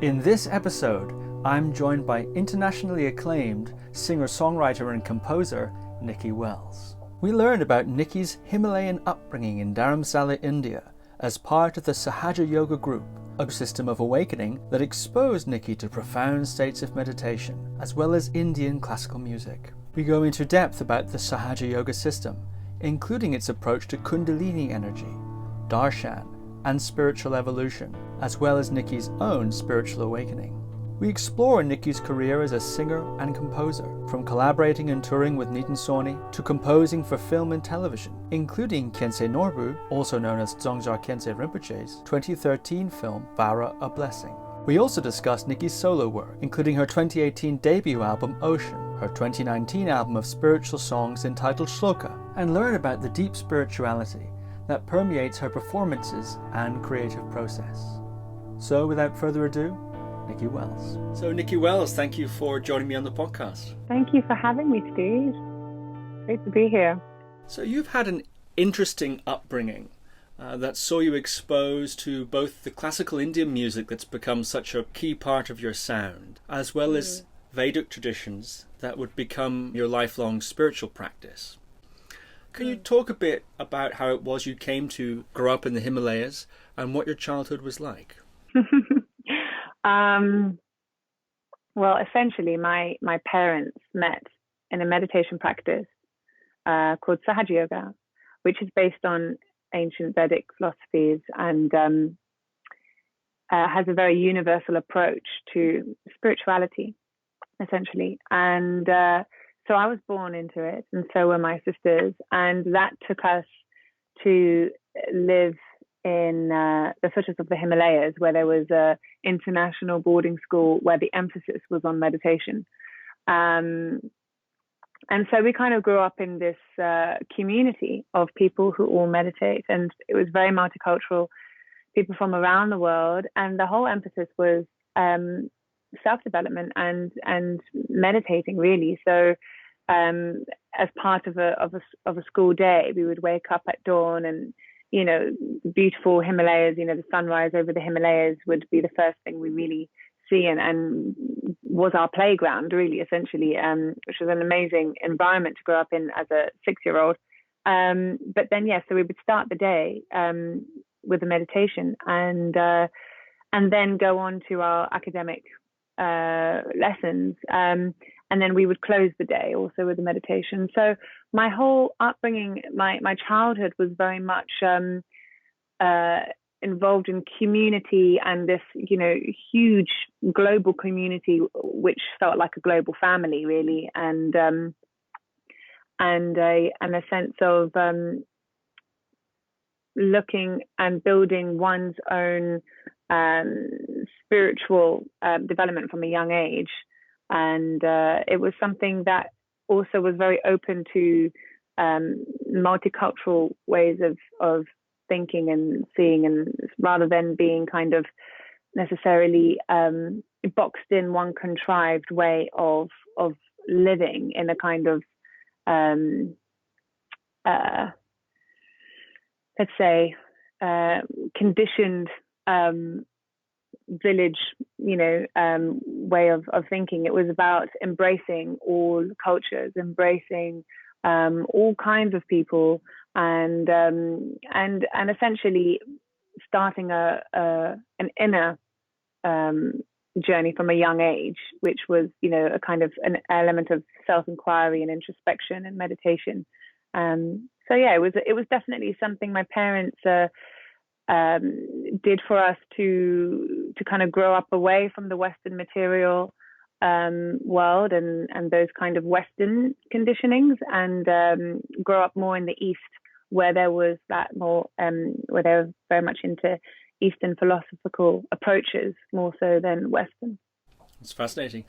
In this episode, I'm joined by internationally acclaimed singer-songwriter and composer Nicki Wells. We learned about Nicki's Himalayan upbringing in Dharmsala, India, as part of the Sahaja Yoga group, a system of awakening that exposed Nicki to profound states of meditation, as well as Indian classical music. We go into depth about the Sahaja Yoga system, including its approach to Kundalini energy, darshan, and spiritual evolution, as well as Nicki's own spiritual awakening. We explore Nicki's career as a singer and composer, from collaborating and touring with Nitin Sawhney to composing for film and television, including Khyentse Norbu, also known as Dzongsar Khyentse Rinpoche's 2013 film Vara, A Blessing. We also discuss Nicki's solo work, including her 2018 debut album Ocean, her 2019 album of spiritual songs entitled Shloka, and learn about the deep spirituality that permeates her performances and creative process. So without further ado, Nicki Wells. So Nicki Wells, thank you for joining me on the podcast. Thank you for having me, Steve. Great to be here. So you've had an interesting upbringing that saw you exposed to both the classical Indian music that's become such a key part of your sound, as well as Vedic traditions that would become your lifelong spiritual practice. Can you talk a bit about how it was you came to grow up in the Himalayas and what your childhood was like? Well, essentially, my parents met in a meditation practice called Sahaja Yoga, which is based on ancient Vedic philosophies and has a very universal approach to spirituality, essentially. And so I was born into it, and so were my sisters. And that took us to live in the foothills of the Himalayas, where there was a international boarding school where the emphasis was on meditation. And so we kind of grew up in this community of people who all meditate, and it was very multicultural, people from around the world. And the whole emphasis was self-development and meditating, really. So as part of a school day, we would wake up at dawn, and beautiful Himalayas, the sunrise over the Himalayas would be the first thing we really see, and was our playground, really, essentially, which was an amazing environment to grow up in as a 6-year-old. But then, so we would start the day with a meditation, and then go on to our academic lessons, and then we would close the day also with a meditation. So my whole upbringing, my childhood was very much involved in community, and this huge global community, which felt like a global family, really, and a sense of looking and building one's own spiritual development from a young age. And it was something that also was very open to multicultural ways of thinking and seeing, and rather than being kind of necessarily boxed in one contrived way of living in a kind of let's say conditioned village way of thinking. It was about embracing all cultures, embracing all kinds of people, and essentially starting an inner journey from a young age, which was a kind of an element of self-inquiry and introspection and meditation. So it was definitely something my parents did for us to kind of grow up away from the Western material world and those kind of Western conditionings, and grow up more in the East, where there was that more, where they were very much into Eastern philosophical approaches more so than Western. It's fascinating.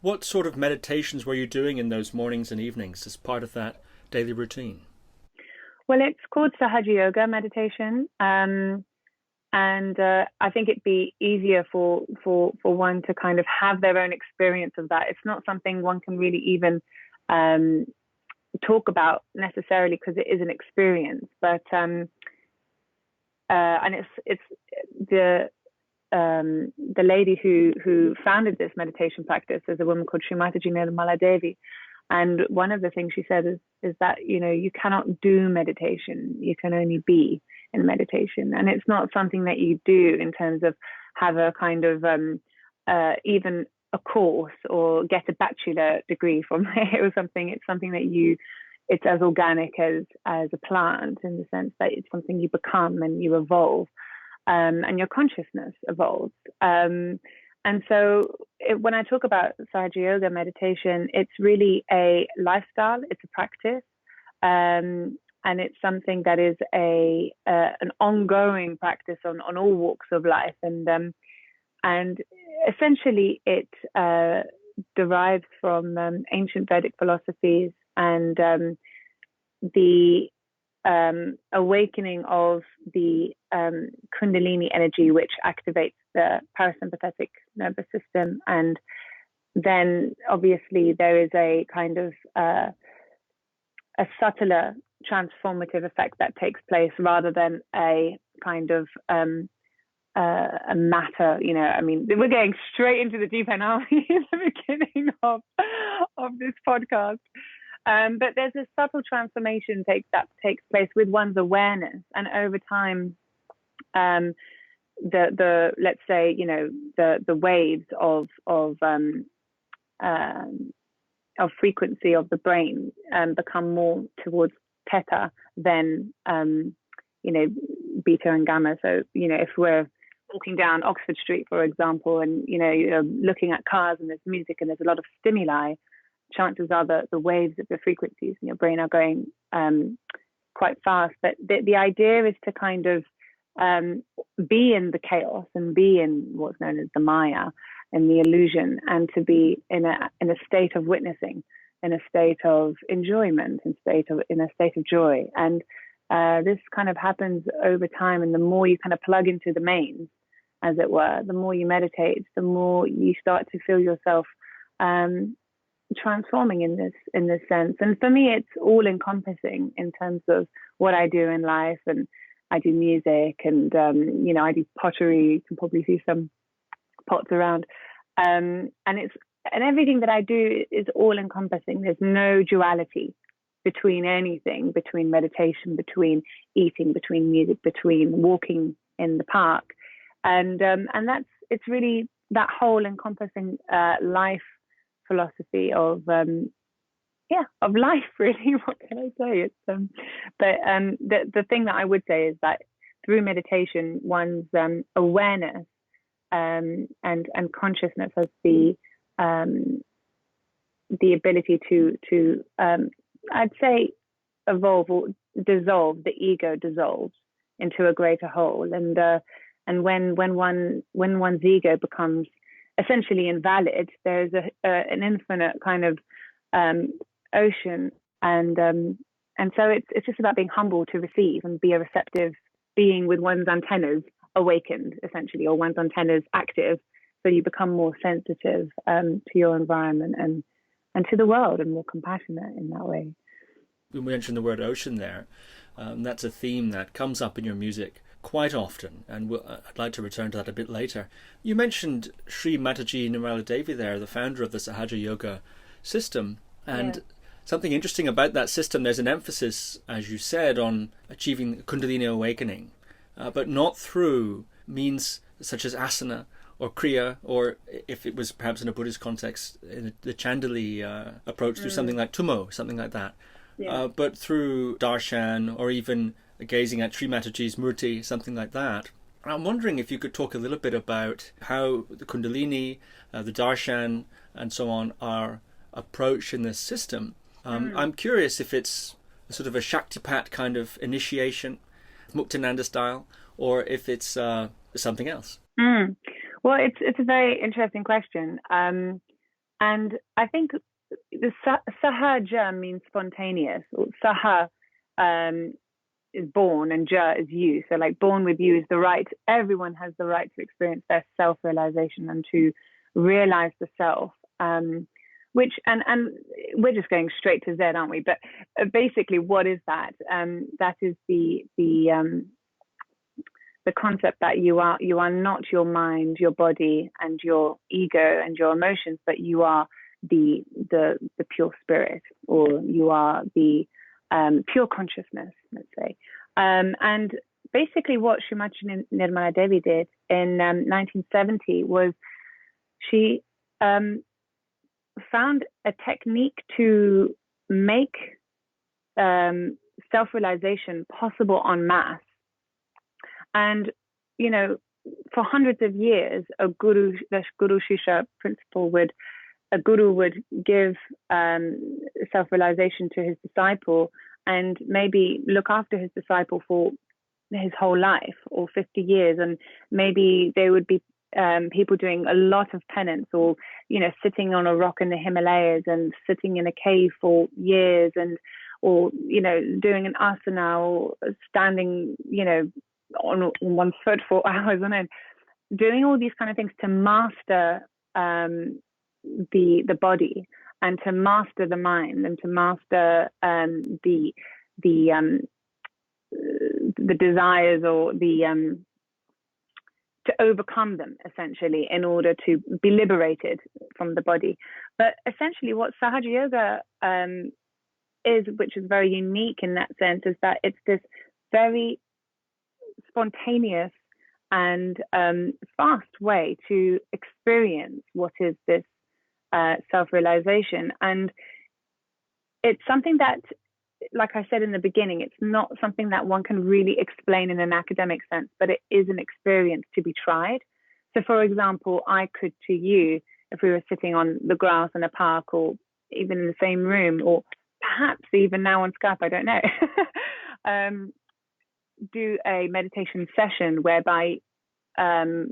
What sort of meditations were you doing in those mornings and evenings as part of that daily routine? Well, it's called Sahaja Yoga meditation. And I think it'd be easier for one to kind of have their own experience of that. It's not something one can really even talk about necessarily, because it is an experience. But and it's the lady who founded this meditation practice is a woman called Shri Mataji Nirmala Devi. And one of the things she said is that, you cannot do meditation. You can only be in meditation. And it's not something that you do in terms of have a kind of even a course or get a bachelor degree from it or something. It's something that it's as organic as a plant, in the sense that it's something you become and you evolve, and your consciousness evolves. And so when I talk about Sahaja Yoga meditation, it's really a lifestyle, it's a practice, and it's something that is an ongoing practice on all walks of life. And essentially it derives from ancient Vedic philosophies and the awakening of the Kundalini energy, which activates the parasympathetic nervous system. And then obviously there is a kind of a subtler transformative effect that takes place, rather than a kind of a matter, we're going straight into the deep end, aren't we, in the beginning of this podcast. But there's a subtle transformation that takes place with one's awareness, and over time, the let's say the waves of frequency of the brain become more towards theta than beta and gamma. So if we're walking down Oxford Street, for example, and you're looking at cars and there's music and there's a lot of stimuli, chances are that the waves of the frequencies in your brain are going quite fast. But the idea is to kind of be in the chaos and be in what's known as the Maya and the illusion, and to be in a state of witnessing, in a state of enjoyment, in a state of joy. And this kind of happens over time, and the more you kind of plug into the mains, as it were, the more you meditate, the more you start to feel yourself transforming in this sense. And for me, it's all encompassing in terms of what I do in life. And I do music, and I do pottery. You can probably see some pots around, and everything that I do is all encompassing. There's no duality between anything, between meditation, between eating, between music, between walking in the park, and it's really that whole encompassing life philosophy of life, really. What can I say? It's the thing that I would say is that through meditation, one's awareness and consciousness has the ability to I'd say evolve or dissolve. The ego dissolves into a greater whole, and when one's ego becomes essentially invalid, there's an infinite kind of ocean, and so it's just about being humble to receive and be a receptive being with one's antennas awakened, essentially, or one's antennas active, so you become more sensitive to your environment and to the world, and more compassionate in that way. We mentioned the word ocean there. That's a theme that comes up in your music quite often, and I'd like to return to that a bit later. You mentioned Shri Mataji Nirmala Devi there, the founder of the Sahaja Yoga system, and something interesting about that system, there's an emphasis, as you said, on achieving Kundalini awakening, but not through means such as asana or kriya, or if it was perhaps in a Buddhist context, in the Chandali approach, through something like tumo, something like that, but through darshan, or even gazing at Shri Mataji's murti, something like that. I'm wondering if you could talk a little bit about how the Kundalini, the darshan, and so on are approached in this system. I'm curious if it's sort of a Shaktipat kind of initiation, Muktananda style, or if it's something else. Well, it's a very interesting question, and I think the Sahaja means spontaneous, or Saha is born, and Ja is you. So like born with you is the right, everyone has the right to experience their self-realization and to realize the self, which, and we're just going straight to Z, aren't we? But basically, what is that? That is the the concept that you are not your mind, your body, and your ego and your emotions, but you are the pure spirit, or you are the pure consciousness, let's say. And basically what Shri Mataji Nirmala Devi did in 1970 was she found a technique to make self-realization possible en masse. And, you know, for hundreds of years, the Guru Shishya principle a guru would give self-realization to his disciple and maybe look after his disciple for his whole life, or 50 years. And maybe there would be people doing a lot of penance, or, you know, sitting on a rock in the Himalayas and sitting in a cave for years, or, you know, doing an asana, or standing, you know, on one foot for hours on end, doing all these kind of things to master the body, and to master the mind, and to master the desires, or to overcome them, essentially, in order to be liberated from the body. But essentially what Sahaja Yoga is, which is very unique in that sense, is that it's this very spontaneous and fast way to experience what is this self-realization. And it's something that, like I said in the beginning, it's not something that one can really explain in an academic sense, but it is an experience to be tried. So for example, I could, to you, if we were sitting on the grass in a park, or even in the same room, or perhaps even now on Skype, I don't know, do a meditation session whereby I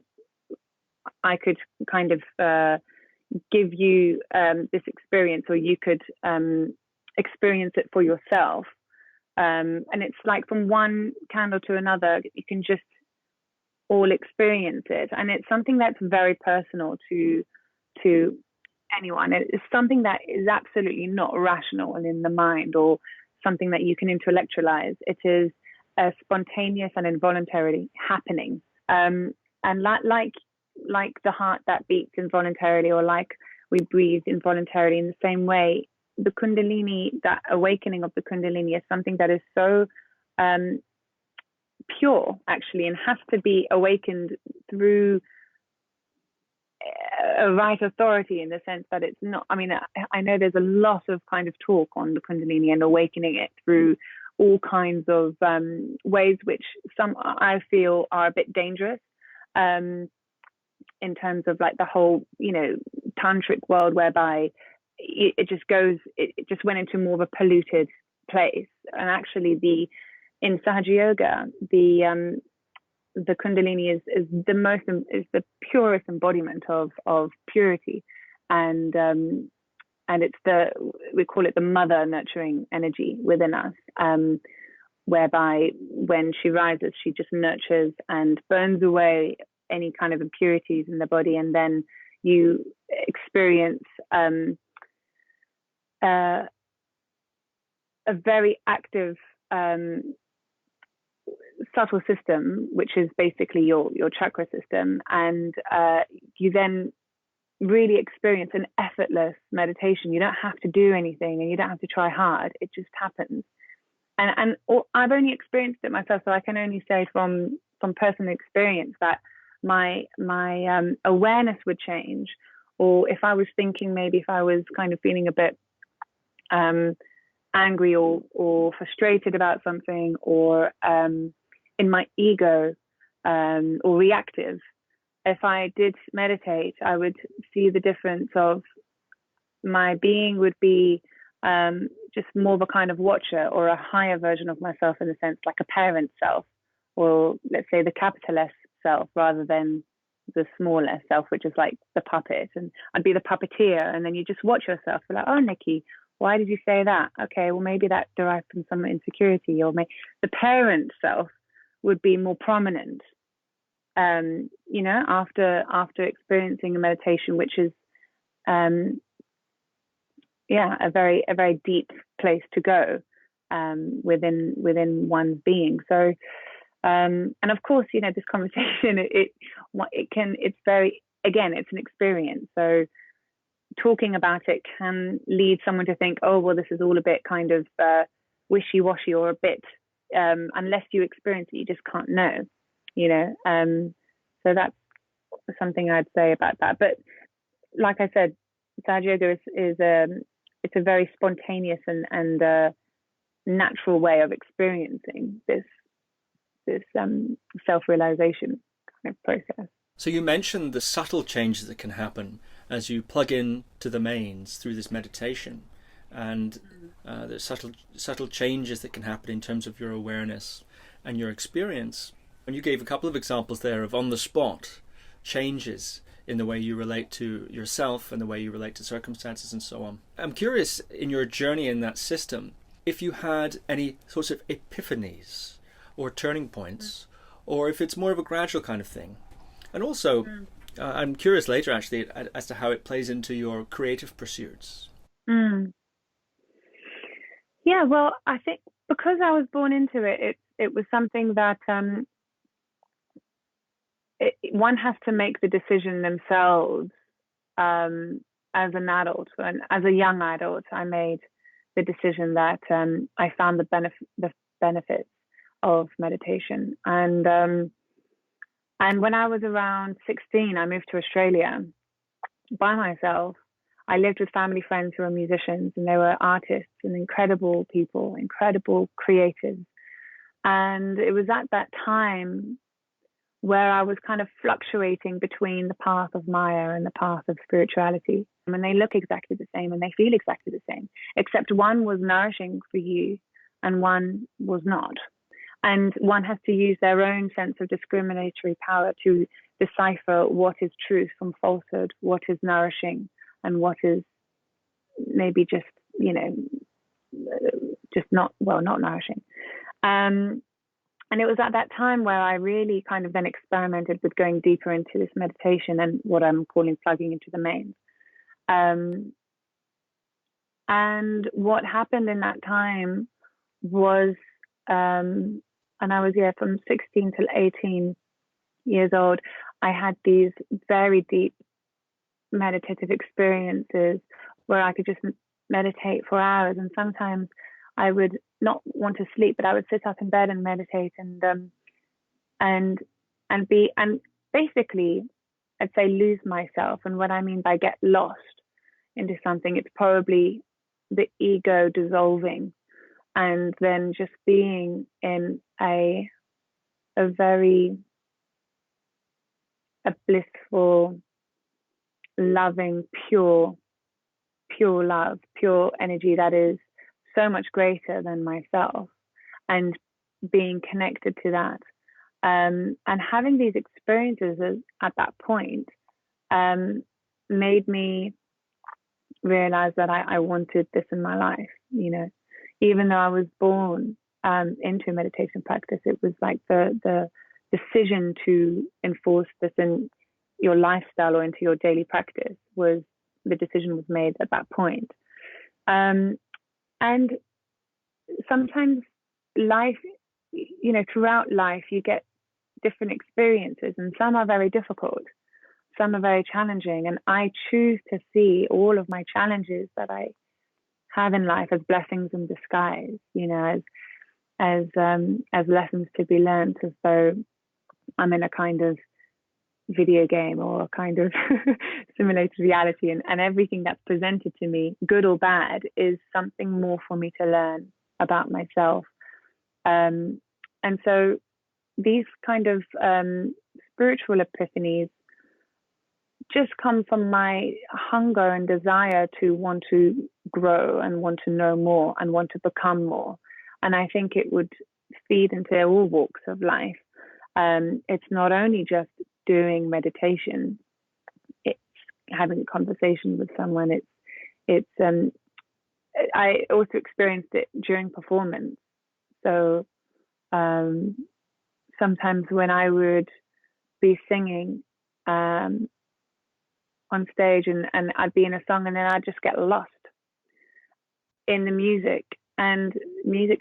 could kind of give you this experience, or you could experience it for yourself. And it's like from one candle to another, you can just all experience it. And it's something that's very personal to anyone. It's something that is absolutely not rational and in the mind, or something that you can intellectualize. It is a spontaneous and involuntarily happening. And like the heart that beats involuntarily, or like we breathe involuntarily, in the same way, the Kundalini, that awakening of the Kundalini, is something that is so pure, actually, and has to be awakened through a right authority, in the sense that it's not, I mean, I know there's a lot of kind of talk on the Kundalini and awakening it through all kinds of ways, which some I feel are a bit dangerous, in terms of like the whole, you know, tantric world, whereby it just went into more of a polluted place. And actually in Sahaja Yoga, the Kundalini is the purest embodiment of purity, and it's we call it the mother nurturing energy within us, whereby when she rises, she just nurtures and burns away any kind of impurities in the body, and then you experience a very active subtle system, which is basically your chakra system, and you then really experience an effortless meditation. You don't have to do anything, and you don't have to try hard. It just happens. And I've only experienced it myself, so I can only say from personal experience that my awareness would change. Or if I was thinking, maybe if I was kind of feeling a bit angry or frustrated about something, or in my ego, or reactive, if I did meditate, I would see the difference of my being would be just more of a kind of watcher, or a higher version of myself, in a sense, like a parent self, or let's say the capital S self, rather than the small s self, which is like the puppet. And I'd be the puppeteer, and then you just watch yourself, you're like, oh, Nicki, why did you say that? Okay, well, maybe that derived from some insecurity. Or maybe the parent self would be more prominent, you know, after experiencing a meditation, which is a very deep place to go within one's being. So And of course, you know, this conversation, it's very, again, it's an experience. So talking about it can lead someone to think, oh, well, this is all a bit kind of wishy-washy, or a bit, unless you experience it, you just can't know, you know. So that's something I'd say about that. But like I said, Sahaja Yoga is it's a very spontaneous and natural way of experiencing this self-realization kind of process. So you mentioned the subtle changes that can happen as you plug in to the mains through this meditation, and the subtle changes that can happen in terms of your awareness and your experience. And you gave a couple of examples there of on-the-spot changes in the way you relate to yourself and the way you relate to circumstances and so on. I'm curious, in your journey in that system, if you had any sorts of epiphanies or turning points, or if it's more of a gradual kind of thing. And also, I'm curious later, actually, as to how it plays into your creative pursuits. Yeah, well, I think because I was born into it, it was something that one has to make the decision themselves as an adult. And as a young adult, I made the decision that I found the benefits of meditation. And when I was around 16, I moved to Australia by myself. I lived with family friends who were musicians, and they were artists and incredible people, incredible creatives. And it was at that time where I was kind of fluctuating between the path of Maya and the path of spirituality. And they look exactly the same and they feel exactly the same, except one was nourishing for you and one was not. And one has to use their own sense of discriminatory power to decipher what is truth from falsehood, what is nourishing, and what is maybe just, you know, just not nourishing. And it was at that time where I really kind of then experimented with going deeper into this meditation and what I'm calling plugging into the mains. And what happened in that time was, and I was, from 16 till 18 years old, I had these very deep meditative experiences where I could just meditate for hours. And sometimes I would not want to sleep, but I would sit up in bed and meditate and basically I'd say lose myself. And what I mean by get lost into something, it's probably the ego dissolving and then just being in a blissful, loving, pure love, pure energy that is so much greater than myself, and being connected to that, and having these experiences at that point made me realize that I wanted this in my life. You know, even though I was born into meditation practice, it was like the decision to enforce this in your lifestyle or into your daily practice was the decision was made at that point. And sometimes life, you know, throughout life, you get different experiences, and some are very difficult, some are very challenging. And I choose to see all of my challenges that I have in life as blessings in disguise, you know, as lessons to be learned, as though I'm in a kind of video game or a kind of simulated reality, and everything that's presented to me, good or bad, is something more for me to learn about myself. And so these kind of spiritual epiphanies just come from my hunger and desire to want to grow and want to know more and want to become more. And I think it would feed into all walks of life. It's not only just doing meditation, it's having a conversation with someone. It's I also experienced it during performance. So sometimes when I would be singing on stage and I'd be in a song and then I'd just get lost in the music, and music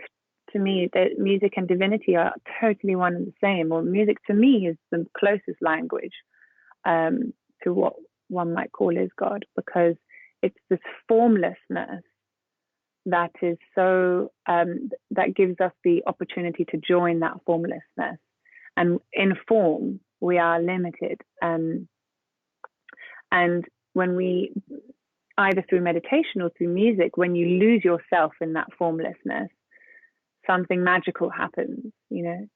to me that music and divinity are totally one and the same, or music to me is the closest language to what one might call is God, because it's this formlessness that is so that gives us the opportunity to join that formlessness. And in form, we are limited. And when we, either through meditation or through music, when you lose yourself in that formlessness, something magical happens, you know.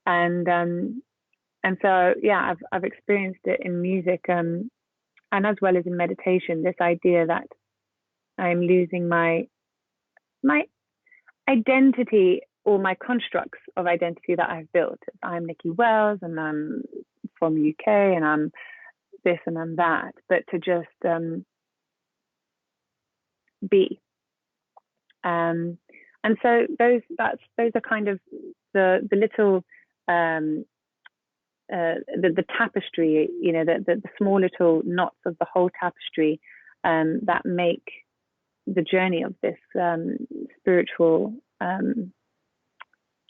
And so, yeah, I've experienced it in music, and as well as in meditation, this idea that I'm losing my identity, or my constructs of identity that I've built. I'm Nicki Wells, and I'm from UK, and I'm this and I'm that, but to just be. And so those are kind of the little the tapestry, you know, the small little knots of the whole tapestry that make the journey of this spiritual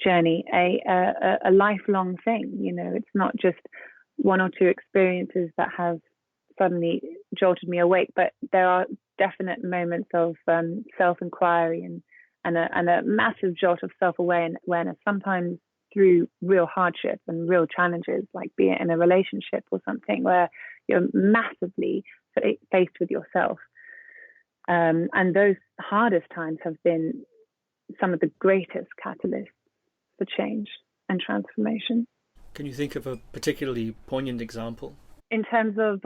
journey a lifelong thing. You know, it's not just one or two experiences that have suddenly jolted me awake, but there are definite moments of self-inquiry and a massive jolt of self-awareness, sometimes through real hardship and real challenges, like be it in a relationship or something where you're massively faced with yourself. And those hardest times have been some of the greatest catalysts for change and transformation. Can you think of a particularly poignant example? In terms of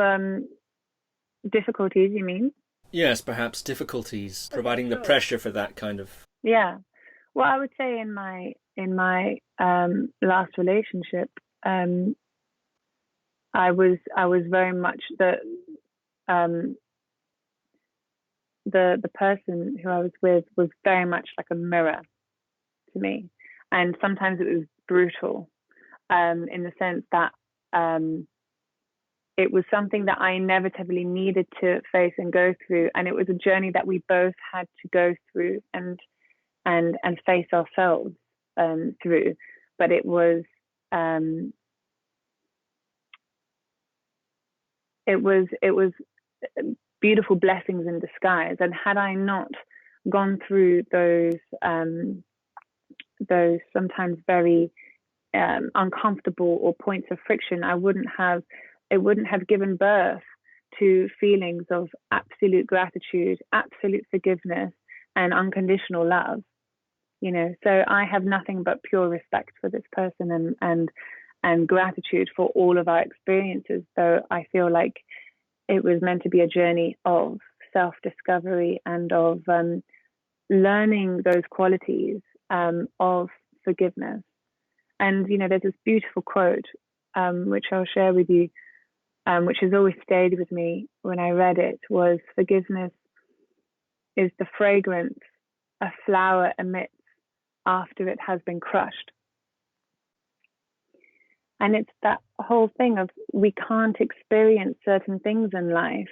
difficulties, you mean? Yes, perhaps difficulties, providing the pressure for that kind of... Yeah. Well, I would say in my last relationship, I was very much the person who I was with was very much like a mirror to me, and sometimes it was brutal, in the sense that it was something that I inevitably needed to face and go through, and it was a journey that we both had to go through and face ourselves through. But it was beautiful blessings in disguise. And had I not gone through those sometimes very uncomfortable or points of friction, it wouldn't have given birth to feelings of absolute gratitude, absolute forgiveness, and unconditional love. You know, so I have nothing but pure respect for this person and gratitude for all of our experiences. So I feel like it was meant to be a journey of self-discovery and of learning those qualities of forgiveness. And, you know, there's this beautiful quote, which I'll share with you, which has always stayed with me when I read it, was, forgiveness is the fragrance a flower emits after it has been crushed. And it's that whole thing of, we can't experience certain things in life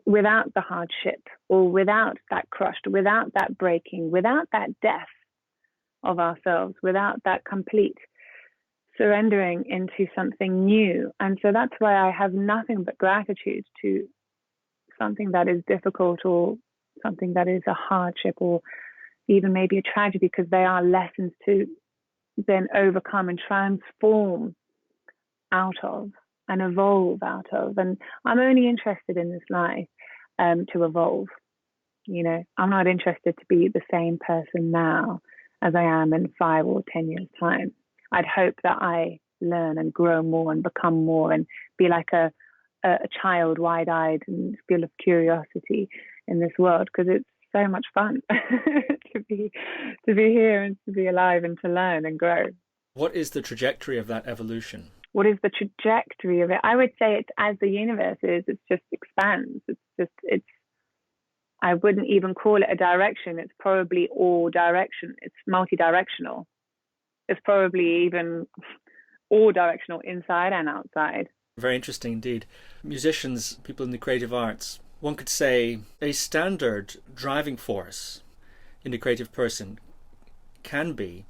without the hardship, or without that crushed, without that breaking, without that death of ourselves, without that complete surrendering into something new. And so that's why I have nothing but gratitude to something that is difficult, or something that is a hardship, or even maybe a tragedy, because they are lessons to then overcome and transform out of and evolve out of. And I'm only interested in this life to evolve. You know, I'm not interested to be the same person now as I am in 5 or 10 years' time. I'd hope that I learn and grow more and become more and be like a child, wide-eyed and full of curiosity in this world, because it's so much fun to be here and to be alive and to learn and grow. What is the trajectory of that evolution? What is the trajectory of it? I would say it's as the universe is, it just expands. It's I wouldn't even call it a direction. It's probably all direction. It's multi-directional. It's probably even all directional, inside and outside. Very interesting indeed. Musicians, people in the creative arts, one could say a standard driving force in a creative person can be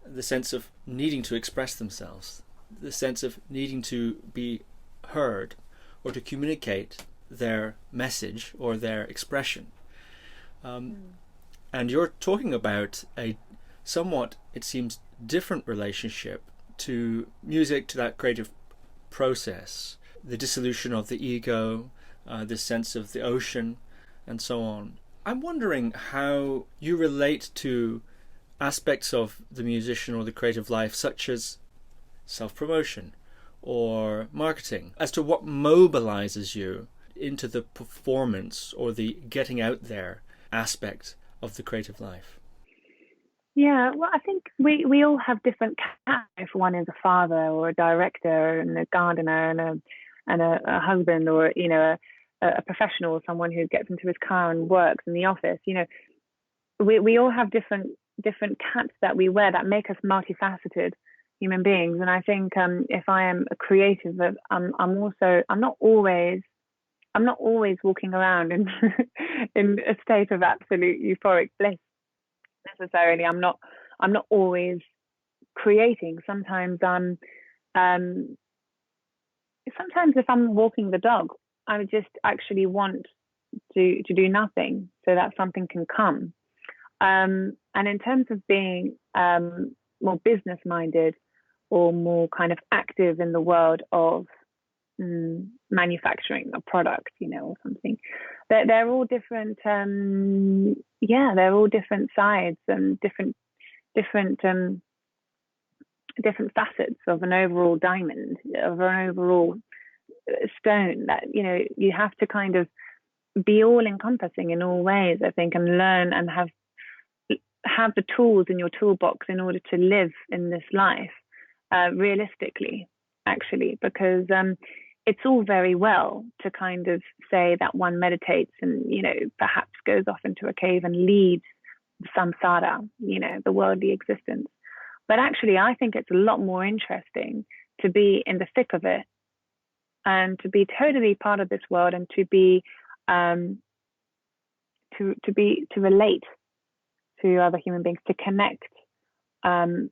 the sense of needing to express themselves, the sense of needing to be heard or to communicate their message or their expression. And you're talking about a somewhat, it seems, different relationship to music, to that creative process, the dissolution of the ego, the sense of the ocean, and so on. I'm wondering how you relate to aspects of the musician or the creative life, such as self-promotion or marketing, as to what mobilizes you into the performance or the getting out there aspect of the creative life. Yeah, well, I think we all have different cats. If one is a father or a director and a gardener and a husband, or a professional, someone who gets into his car and works in the office, we all have different cats that we wear that make us multifaceted human beings. And I think if I am a creative, I'm not always walking around in in a state of absolute euphoric bliss necessarily. I'm not always creating. Sometimes if I'm walking the dog, I just actually want to do nothing so that something can come. And in terms of being more business minded or more kind of active in the world of manufacturing a product, or something, they're all different. They're all different sides and different facets of an overall diamond, of an overall stone, that you have to kind of be all encompassing in all ways, I think, and learn and have the tools in your toolbox in order to live in this life realistically, actually, because it's all very well to kind of say that one meditates and perhaps goes off into a cave and leads samsara, the worldly existence. But actually, I think it's a lot more interesting to be in the thick of it and to be totally part of this world, and to be to relate to other human beings, to connect on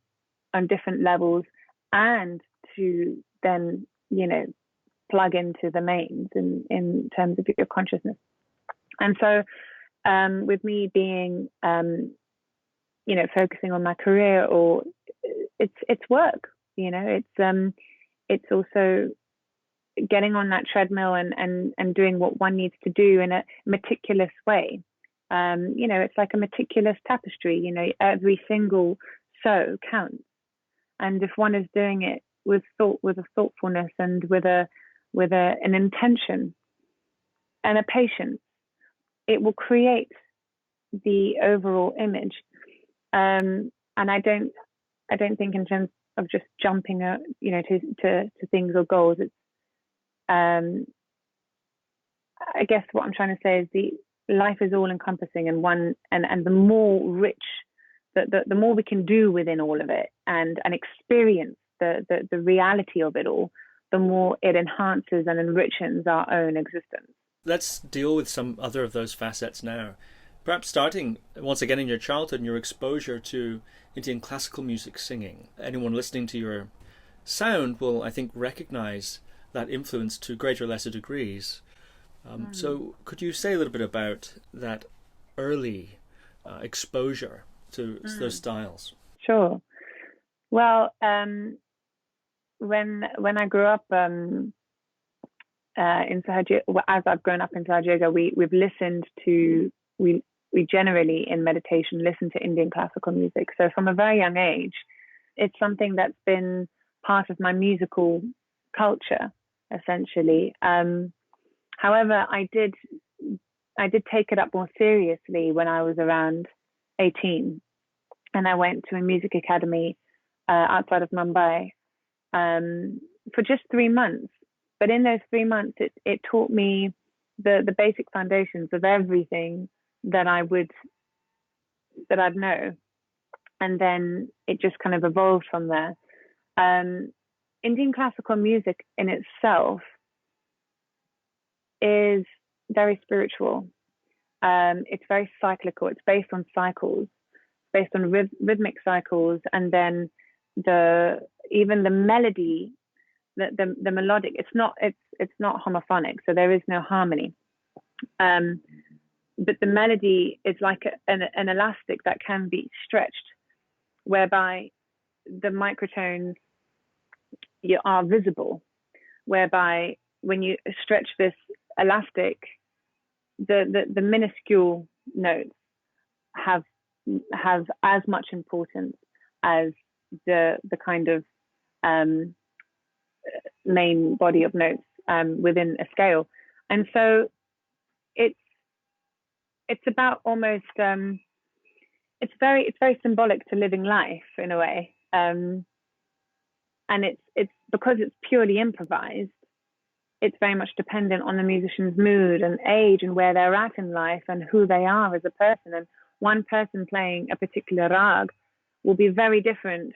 different levels, and to then plug into the mains in terms of your consciousness. And so with me being focusing on my career, or it's work, it's also getting on that treadmill and doing what one needs to do in a meticulous way. It's like a meticulous tapestry, every single sew counts. And if one is doing it with a thoughtfulness and with an intention and a patience, it will create the overall image. And I don't think in terms of just jumping to things or goals. It's I guess what I'm trying to say is the life is all encompassing, and the more rich, the more we can do within all of it and experience the reality of it all, the more it enhances and enriches our own existence. Let's deal with some other of those facets now. Perhaps starting once again in your childhood and your exposure to Indian classical music singing. Anyone listening to your sound will, I think, recognize that influence to greater or lesser degrees. So could you say a little bit about that early exposure to those styles? Sure. Well, when I grew up in Sahaja, as I've grown up in Sahaja Yoga, we generally in meditation listen to Indian classical music. So from a very young age, it's something that's been part of my musical culture, essentially. However, I did take it up more seriously when I was around 18, and I went to a music academy outside of Mumbai for just 3 months. But in those 3 months, it taught me the basic foundations of everything that I'd know, and then it just kind of evolved from there. Indian classical music in itself is very spiritual. It's very cyclical. It's based on cycles. based on rhythmic cycles, and then even the melody, the melodic. It's not homophonic, so there is no harmony. But the melody is like an elastic that can be stretched, whereby the microtones are visible, whereby when you stretch this elastic, the minuscule notes have as much importance as the kind of main body of notes within a scale. And so it's about almost it's very symbolic to living life in a way, and it's because it's purely improvised. It's very much dependent on the musician's mood and age and where they're at in life and who they are as a person. And one person playing a particular rag will be very different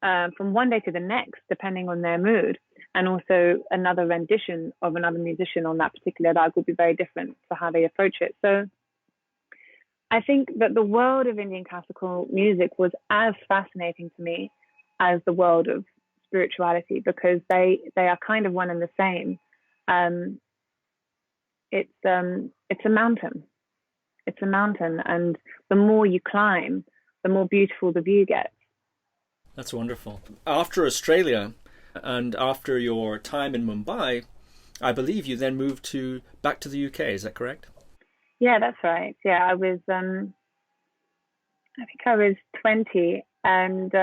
from one day to the next, depending on their mood. And also another rendition of another musician on that particular rag will be very different for how they approach it. So I think that the world of Indian classical music was as fascinating to me as the world of spirituality, because they are kind of one and the same. It's a mountain. It's a mountain, and the more you climb, the more beautiful the view gets. That's wonderful. After Australia and after your time in Mumbai, I believe you then moved back to the UK. Is that correct? Yeah, that's right. Yeah, I was. I think I was 20, and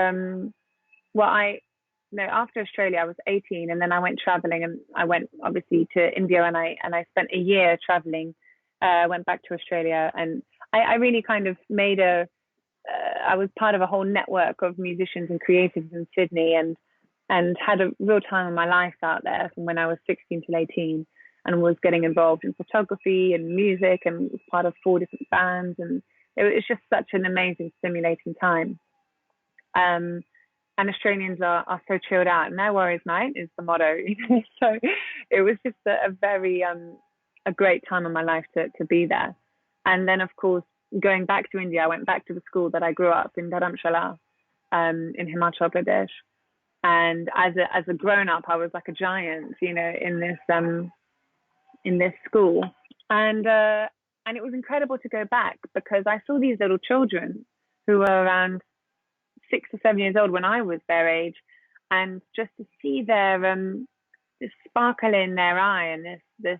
after Australia, I was 18, and then I went traveling, and I went obviously to India, and I spent a year traveling. Went back to Australia, and I really kind of made I was part of a whole network of musicians and creatives in Sydney, and had a real time of my life out there from when I was 16 till 18, and was getting involved in photography and music, and was part of 4 different bands, and it was just such an amazing, stimulating time. And Australians are so chilled out. No worries, mate, is the motto. So it was just a very a great time of my life to be there. And then, of course, going back to India, I went back to the school that I grew up in, Dharmsala, in Himachal Pradesh. And as a grown up, I was like a giant, in this school. And it was incredible to go back, because I saw these little children who were around 6 or 7 years old when I was their age, and just to see their this sparkle in their eye and this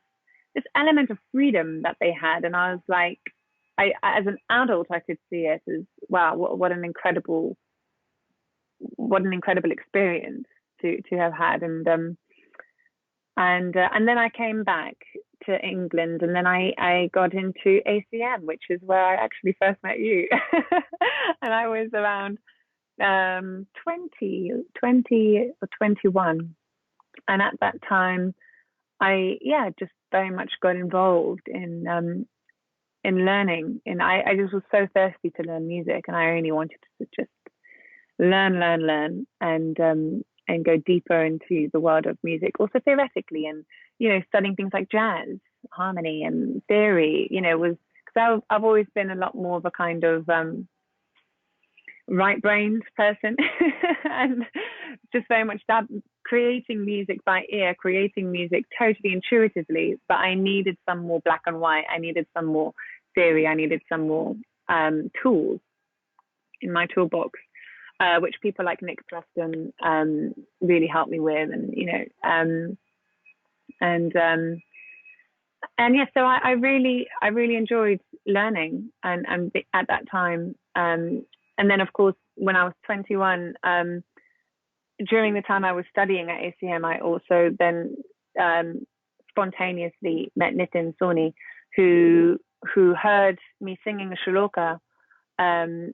element of freedom that they had. And I was like, as an adult, I could see it as, wow, what an incredible experience to have had. And then I came back to England, and then I got into ACM, which is where I actually first met you. And I was around 20 or 21. And at that time, I just very much got involved in learning. And I just was so thirsty to learn music, and I only wanted to just learn and go deeper into the world of music, also theoretically, and studying things like jazz, harmony, and theory. Was because I've always been a lot more of a kind of right-brained person, and just very much that creating music by ear, creating music totally intuitively. But I needed some more black and white. I needed some more theory. I needed some more tools in my toolbox, which people like Nick Preston really helped me with, so I really enjoyed learning and at that time. And then, of course, when I was 21, during the time I was studying at ACM, I also then spontaneously met Nitin Sawhney, who heard me singing a Shloka,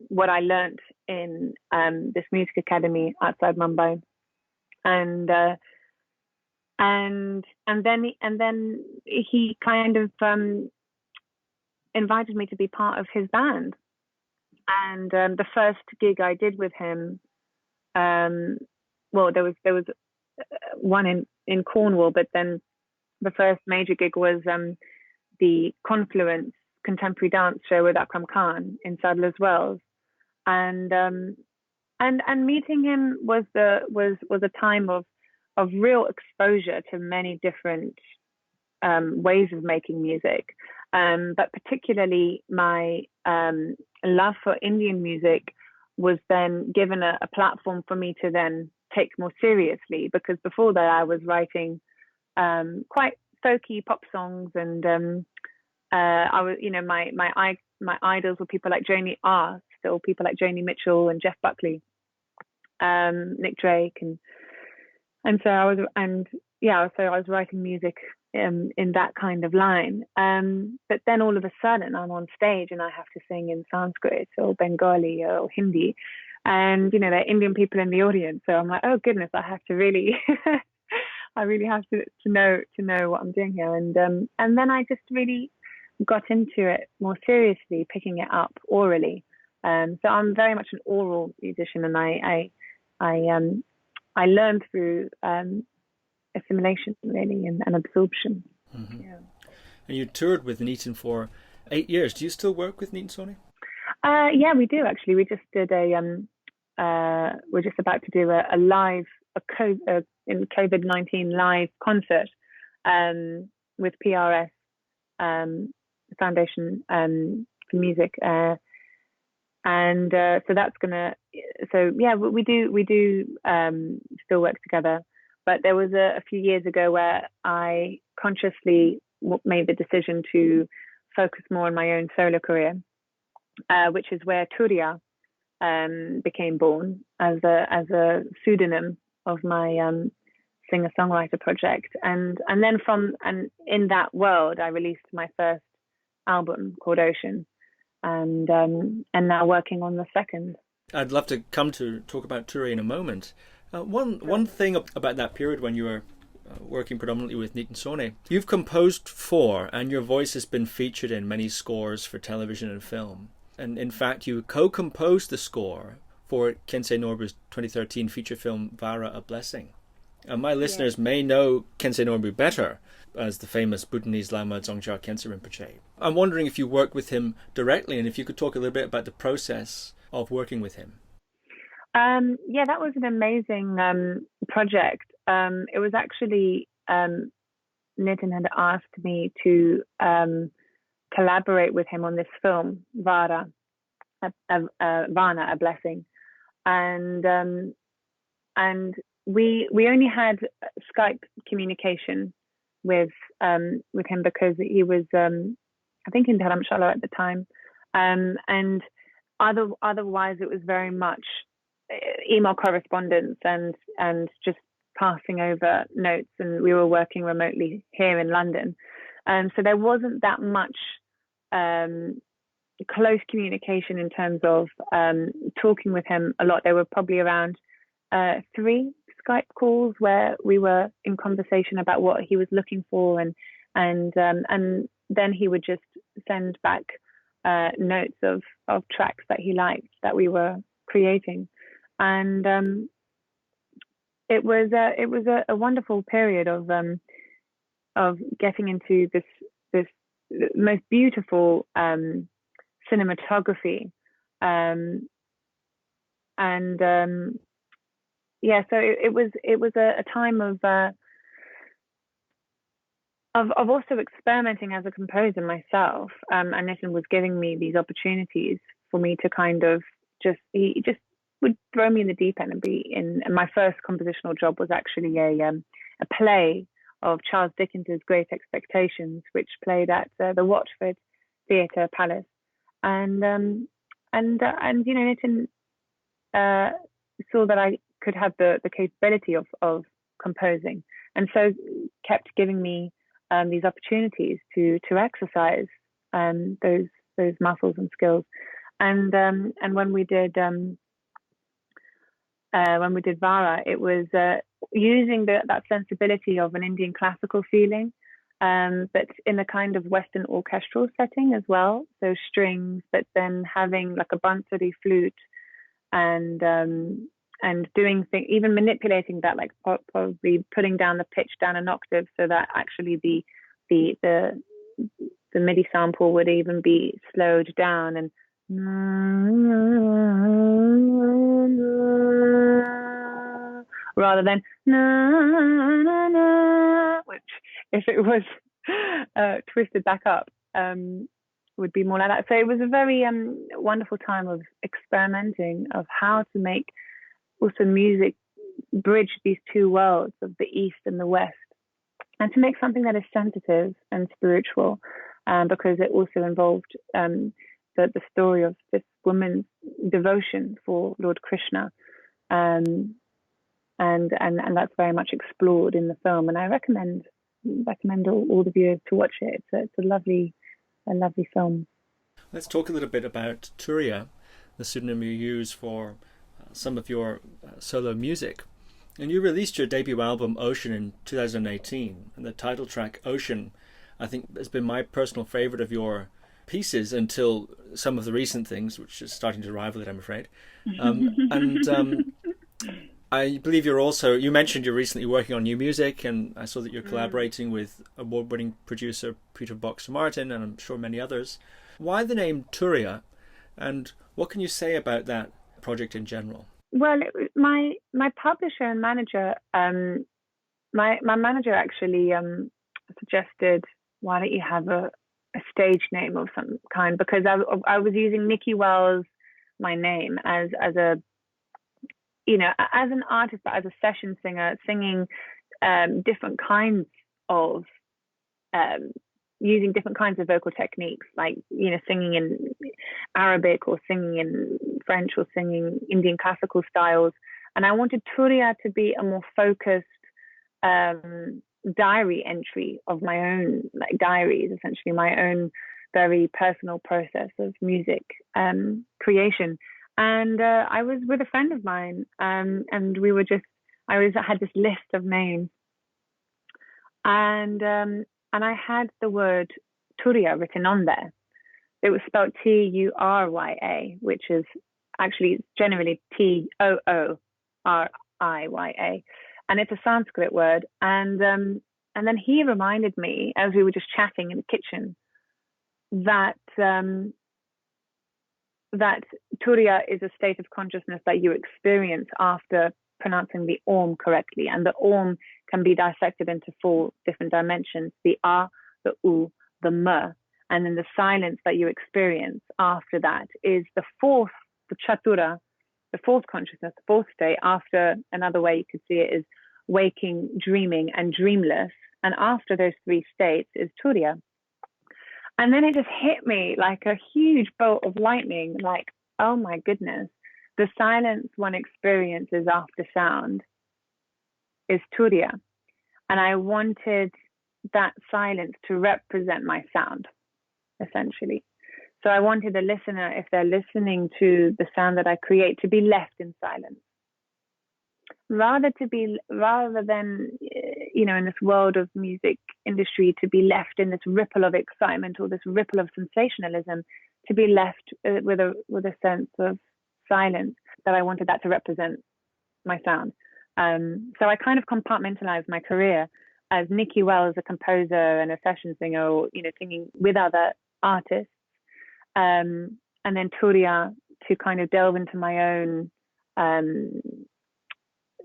what I learnt in this music academy outside Mumbai, and then he kind of invited me to be part of his band. And the first gig I did with him, there was one in Cornwall, but then the first major gig was the Confluence contemporary dance show with Akram Khan in Sadler's Wells, and meeting him was a time of real exposure to many different ways of making music, but particularly my love for Indian music was then given a platform for me to then take more seriously, because before that I was writing quite folky pop songs, and I was, my idols were people like people like Joni Mitchell and Jeff Buckley, Nick Drake, and so I was writing music in that kind of line. But then all of a sudden I'm on stage and I have to sing in Sanskrit or Bengali or Hindi, and there are Indian people in the audience. So I'm like, oh goodness, I have to really, I really have to know what I'm doing here. And then I just really got into it more seriously, picking it up orally. So I'm very much an oral musician, and I learned through assimilation, really, and absorption. Mm-hmm. Yeah. And you toured with Nitin for 8 years. Do you still work with Nitin Sawhney? Yeah, we do actually. We just did we're just about to do a live in COVID-19 live concert with PRS Foundation for Music, and so that's gonna. So yeah, we do still work together. But there was a few years ago where I consciously made the decision to focus more on my own solo career, which is where Turya became born as a pseudonym of my singer-songwriter project, and then in that world I released my first album called Ocean, and now working on the second. I'd love to come to talk about Turya in a moment. One thing about that period when you were working predominantly with Nitin Sawhney, you've composed 4, and your voice has been featured in many scores for television and film. And in fact, you co-composed the score for Khyentse Norbu's 2013 feature film Vara, A Blessing. My listeners may know Khyentse Norbu better as the famous Bhutanese Lama Dzongsar Khyentse Rinpoche. I'm wondering if you worked with him directly, and if you could talk a little bit about the process of working with him. Yeah, that was an amazing project. It was actually Nitin had asked me to collaborate with him on this film, Vara, A Blessing, and we only had Skype communication with him because he was I think in Dharmsala at the time, and otherwise it was very much email correspondence and just passing over notes, and we were working remotely here in London, so there wasn't that much close communication in terms of talking with him a lot. There were probably around 3 Skype calls where we were in conversation about what he was looking for, and then he would just send back notes of tracks that he liked that we were creating. And it was a wonderful period of getting into this most beautiful cinematography, so it was a time of also experimenting as a composer myself, and Nitin was giving me these opportunities for me to kind of he just would throw me in the deep end and be in. And my first compositional job was actually a play of Charles Dickens's Great Expectations, which played at the Watford Theatre Palace, and Nitin saw that I could have the capability of composing, and so kept giving me these opportunities to exercise those muscles and skills, and when we did Vara, it was using that sensibility of an Indian classical feeling, but in a kind of Western orchestral setting as well. So strings, but then having like a bansuri flute, and doing things, even manipulating that, like probably putting down the pitch down an octave, so that actually the the MIDI sample would even be slowed down, and rather than which, if it was twisted back up, would be more like that. So it was a very wonderful time of experimenting of how to make also music bridge these two worlds of the East and the West, and to make something that is sensitive and spiritual, because it also involved the story of this woman's devotion for Lord Krishna, and that's very much explored in the film. And I recommend all the viewers to watch it. It's a lovely film. Let's talk a little bit about Turya, the pseudonym you use for some of your solo music. And you released your debut album Ocean in 2018, and the title track Ocean, I think, has been my personal favorite of your pieces until some of the recent things, which is starting to rival it, I'm afraid. I believe you mentioned you're recently working on new music, and I saw that you're collaborating with award-winning producer Peter Boxer-Martin, and I'm sure many others. Why the name Turya, and what can you say about that project in general? Well, my publisher and manager, my manager actually suggested, why don't you have a stage name of some kind, because I was using Nicki Wells, my name, as a, you know, as an artist, but as a session singer, singing different kinds of using different kinds of vocal techniques, like, you know, singing in Arabic or singing in French or singing Indian classical styles. And I wanted Turya to be a more focused diary entry of my own, like diaries, essentially my own very personal process of music creation. And I was with a friend of mine, and I had this list of names, and I had the word Turya written on there. It was spelled Turya, which is actually generally Tooriya, and it's a Sanskrit word. And then he reminded me, as we were just chatting in the kitchen, that that Turya is a state of consciousness that you experience after pronouncing the Om correctly, and the Om can be dissected into 4 different dimensions: the A, the U, the M, and then the silence that you experience after that is the 4th, the Chatura, the 4th consciousness, the 4th state. After, another way you could see it is waking, dreaming, and dreamless, and after those 3 states is Turya. And then it just hit me like a huge bolt of lightning, like, oh my goodness, the silence one experiences after sound is Turya. And I wanted that silence to represent my sound, essentially. So I wanted the listener, if they're listening to the sound that I create, to be left in silence. Rather than, you know, in this world of music industry, to be left in this ripple of excitement or this ripple of sensationalism, to be left with a sense of silence, that I wanted that to represent my sound. So I kind of compartmentalized my career as Nicki Wells, a composer and a session singer, or, you know, singing with other artists, and then Turya to kind of delve into my own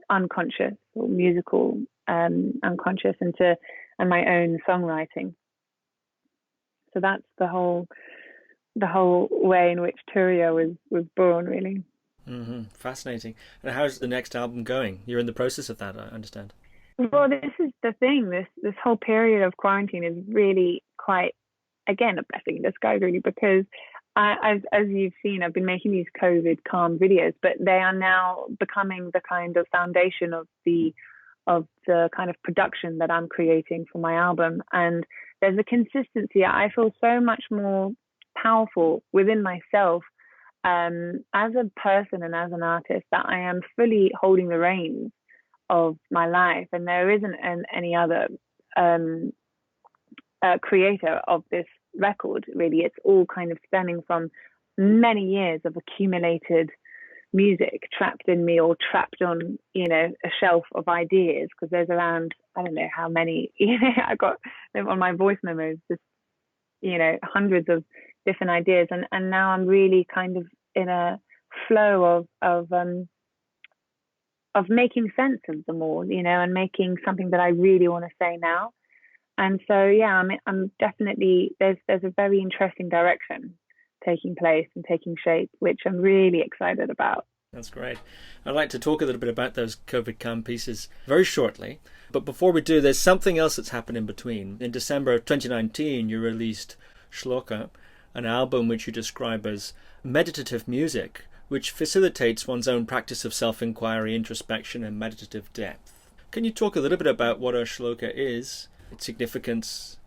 unconscious or musical unconscious, and my own songwriting. So that's the whole way in which Turya was born, really. Mm-hmm. Fascinating. And how's the next album going? You're in the process of that, I understand. Well, this is the thing. This whole period of quarantine is really quite, again, a blessing in disguise, really, because as you've seen, I've been making these COVID calm videos, but they are now becoming the kind of foundation of the kind of production that I'm creating for my album. And there's a consistency. I feel so much more powerful within myself as a person and as an artist, that I am fully holding the reins of my life, and there isn't any other creator of this record, really. It's all kind of stemming from many years of accumulated music trapped in me, or trapped on, you know, a shelf of ideas, because there's around, I don't know how many, you know, I got them on my voice memos, just hundreds of different ideas, and now I'm really kind of in a flow of making sense of them all, and making something that I really want to say now. And so, yeah, I'm definitely, there's a very interesting direction taking place and taking shape, which I'm really excited about. That's great. I'd like to talk a little bit about those COVID Calm pieces very shortly. But before we do, there's something else that's happened in between. In December of 2019, you released Shloka, an album which you describe as meditative music, which facilitates one's own practice of self-inquiry, introspection, and meditative depth. Can you talk a little bit about what a Shloka is, its significance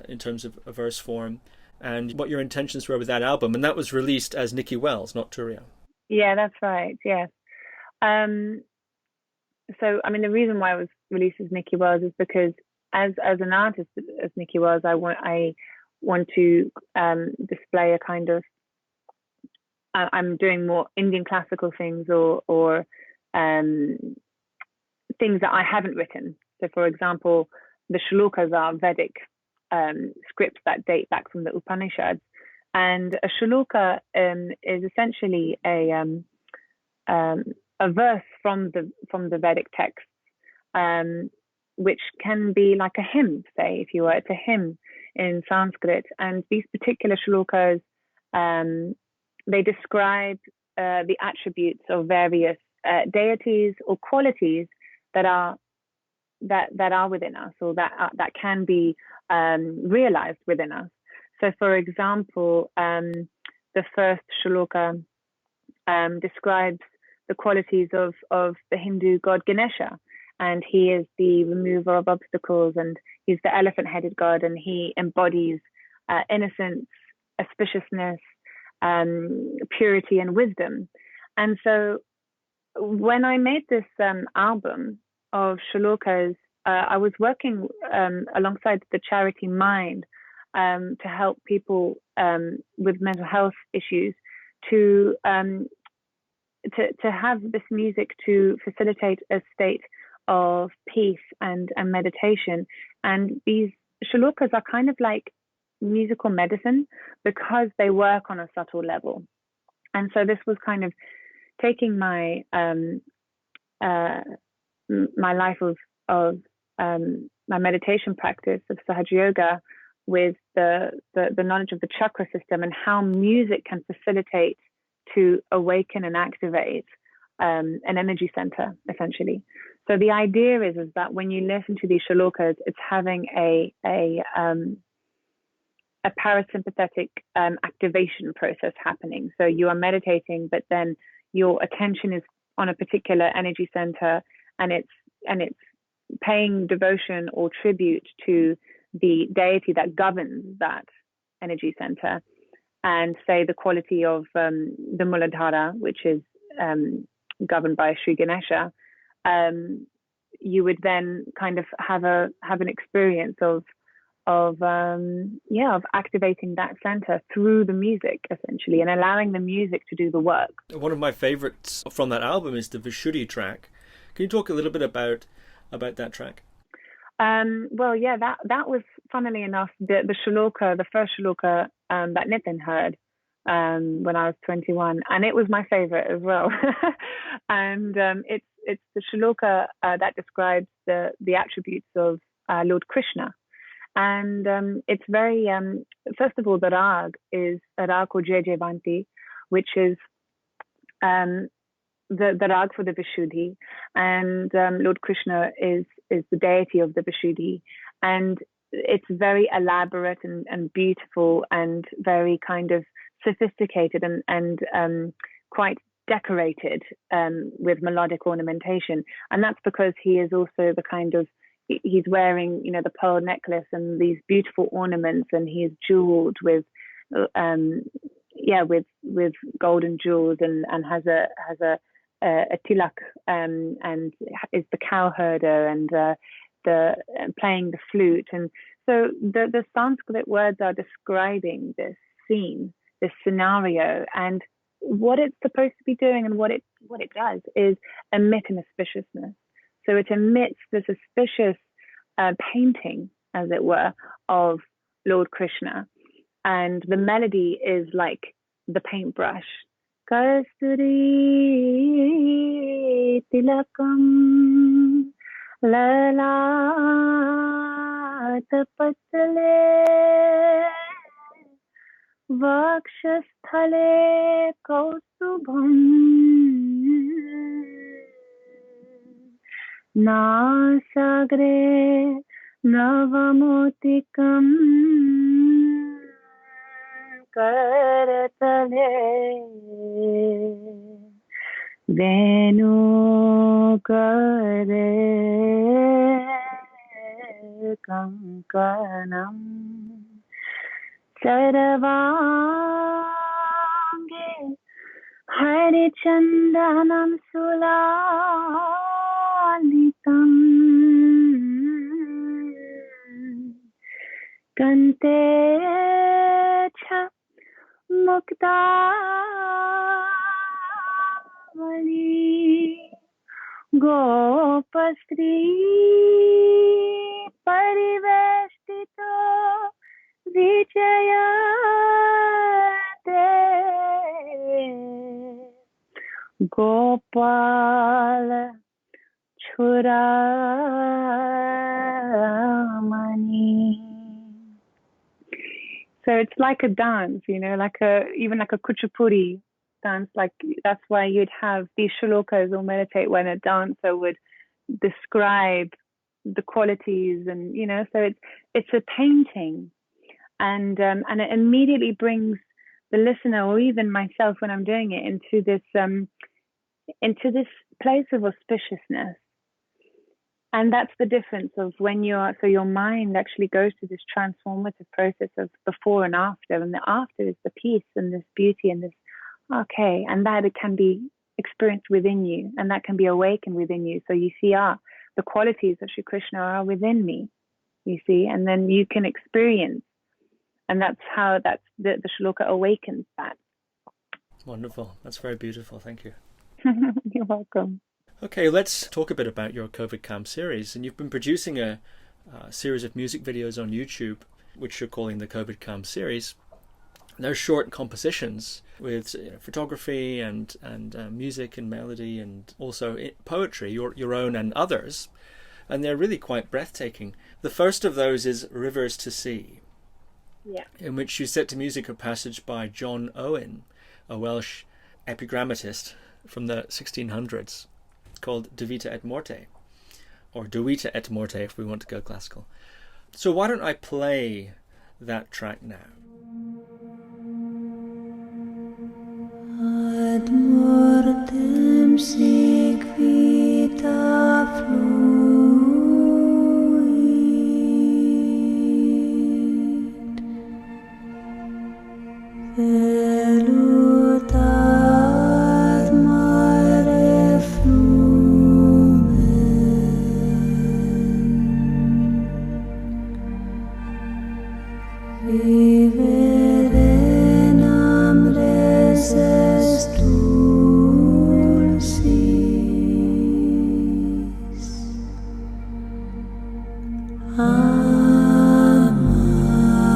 in terms of a verse form, and what your intentions were with that album? And that was released as Nicki Wells, not Turya. Yeah, that's right. Yes. So, I mean, the reason why it was released as Nicki Wells is because as an artist, as Nicki Wells, I want to display a kind of, I'm doing more Indian classical things or things that I haven't written. So, for example, the shlokas are Vedic scripts that date back from the Upanishads, and a shloka is essentially a verse from the Vedic text, which can be like a hymn, say, if you were. It's a hymn in Sanskrit, and these particular shlokas they describe the attributes of various deities or qualities that are within us, or that can be realized within us. So, for example, the first shloka describes the qualities of the Hindu god Ganesha, and he is the remover of obstacles, and he's the elephant-headed god, and he embodies innocence, auspiciousness, purity, and wisdom. And so, when I made this album of shlokas, I was working alongside the charity Mind to help people with mental health issues to have this music to facilitate a state of peace and meditation. And these shlokas are kind of like musical medicine because they work on a subtle level. And so this was kind of taking my my life of my meditation practice of Sahaja Yoga with the knowledge of the chakra system and how music can facilitate to awaken and activate an energy center, essentially. So the idea is that when you listen to these shlokas, it's having a parasympathetic activation process happening. So you are meditating, but then your attention is on a particular energy center, and it's paying devotion or tribute to the deity that governs that energy center, and say the quality of the Muladhara, which is governed by Sri Ganesha. You would then kind of have an experience of activating that center through the music, essentially, and allowing the music to do the work. One of my favorites from that album is the Vishuddhi track. Can you talk a little bit about that track? Well, yeah, that was, funnily enough, the shloka, the first shloka that Nitin heard when I was 21, and it was my favorite as well. And it's the shloka that describes the attributes of Lord Krishna. And it's very, first of all, the rag is a rag called Jai Jaivanti, which is the rag for the Vishuddhi. And Lord Krishna is the deity of the Vishuddhi. And it's very elaborate and beautiful and very kind of sophisticated and quite decorated with melodic ornamentation. And that's because he is also the kind of, he's wearing, the pearl necklace and these beautiful ornaments, and he is jeweled with golden jewels and has a tilak and is the cow herder and playing the flute. And so the Sanskrit words are describing this scene, this scenario, and what it's supposed to be doing, and what it does is emit an auspiciousness. So it emits this auspicious painting, as it were, of Lord Krishna. and the melody is like the paintbrush. Kasturi tilakam lalat patale vakshasthale kaustubham nasagre navamotikam karatale venu kare kankanam sarvange harichandanam sulalitam kante cha muktavali gopastri parivestito vijayate gopala churamani. So it's like a dance, even like a kuchipudi dance. Like that's why you'd have these shlokas or meditate when a dancer would describe the qualities, and so it's a painting, and it immediately brings the listener or even myself when I'm doing it into this place of auspiciousness. And that's the difference of when your mind actually goes through this transformative process of before and after. And the after is the peace and this beauty and this, okay. And that it can be experienced within you, and that can be awakened within you. So you see, the qualities of Shri Krishna are within me, you see, and then you can experience. And that's how the shloka awakens that. Wonderful. That's very beautiful. Thank you. You're welcome. Okay, let's talk a bit about your COVID Camp series. And you've been producing a series of music videos on YouTube, which you're calling the COVID Camp series. They're short compositions with photography and music and melody, and also poetry, your own and others. And they're really quite breathtaking. The first of those is Rivers to Sea, in which you set to music a passage by John Owen, a Welsh epigrammatist from the 1600s. Called De Vita et Morte, or De Vita et Morte if we want to go classical. So why don't I play that track now? Ad mortem sic vita fluit, velut ad mare viverenam reses dulcis amar amori.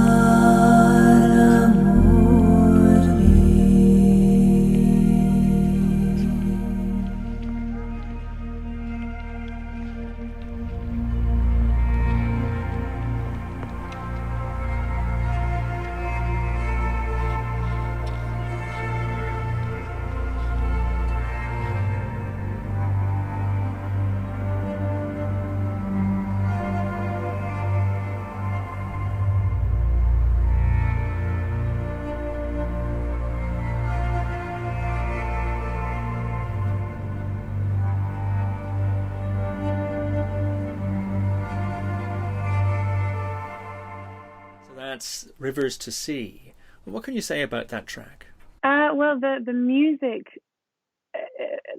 That's Rivers to Sea. What can you say about that track? Well, the music,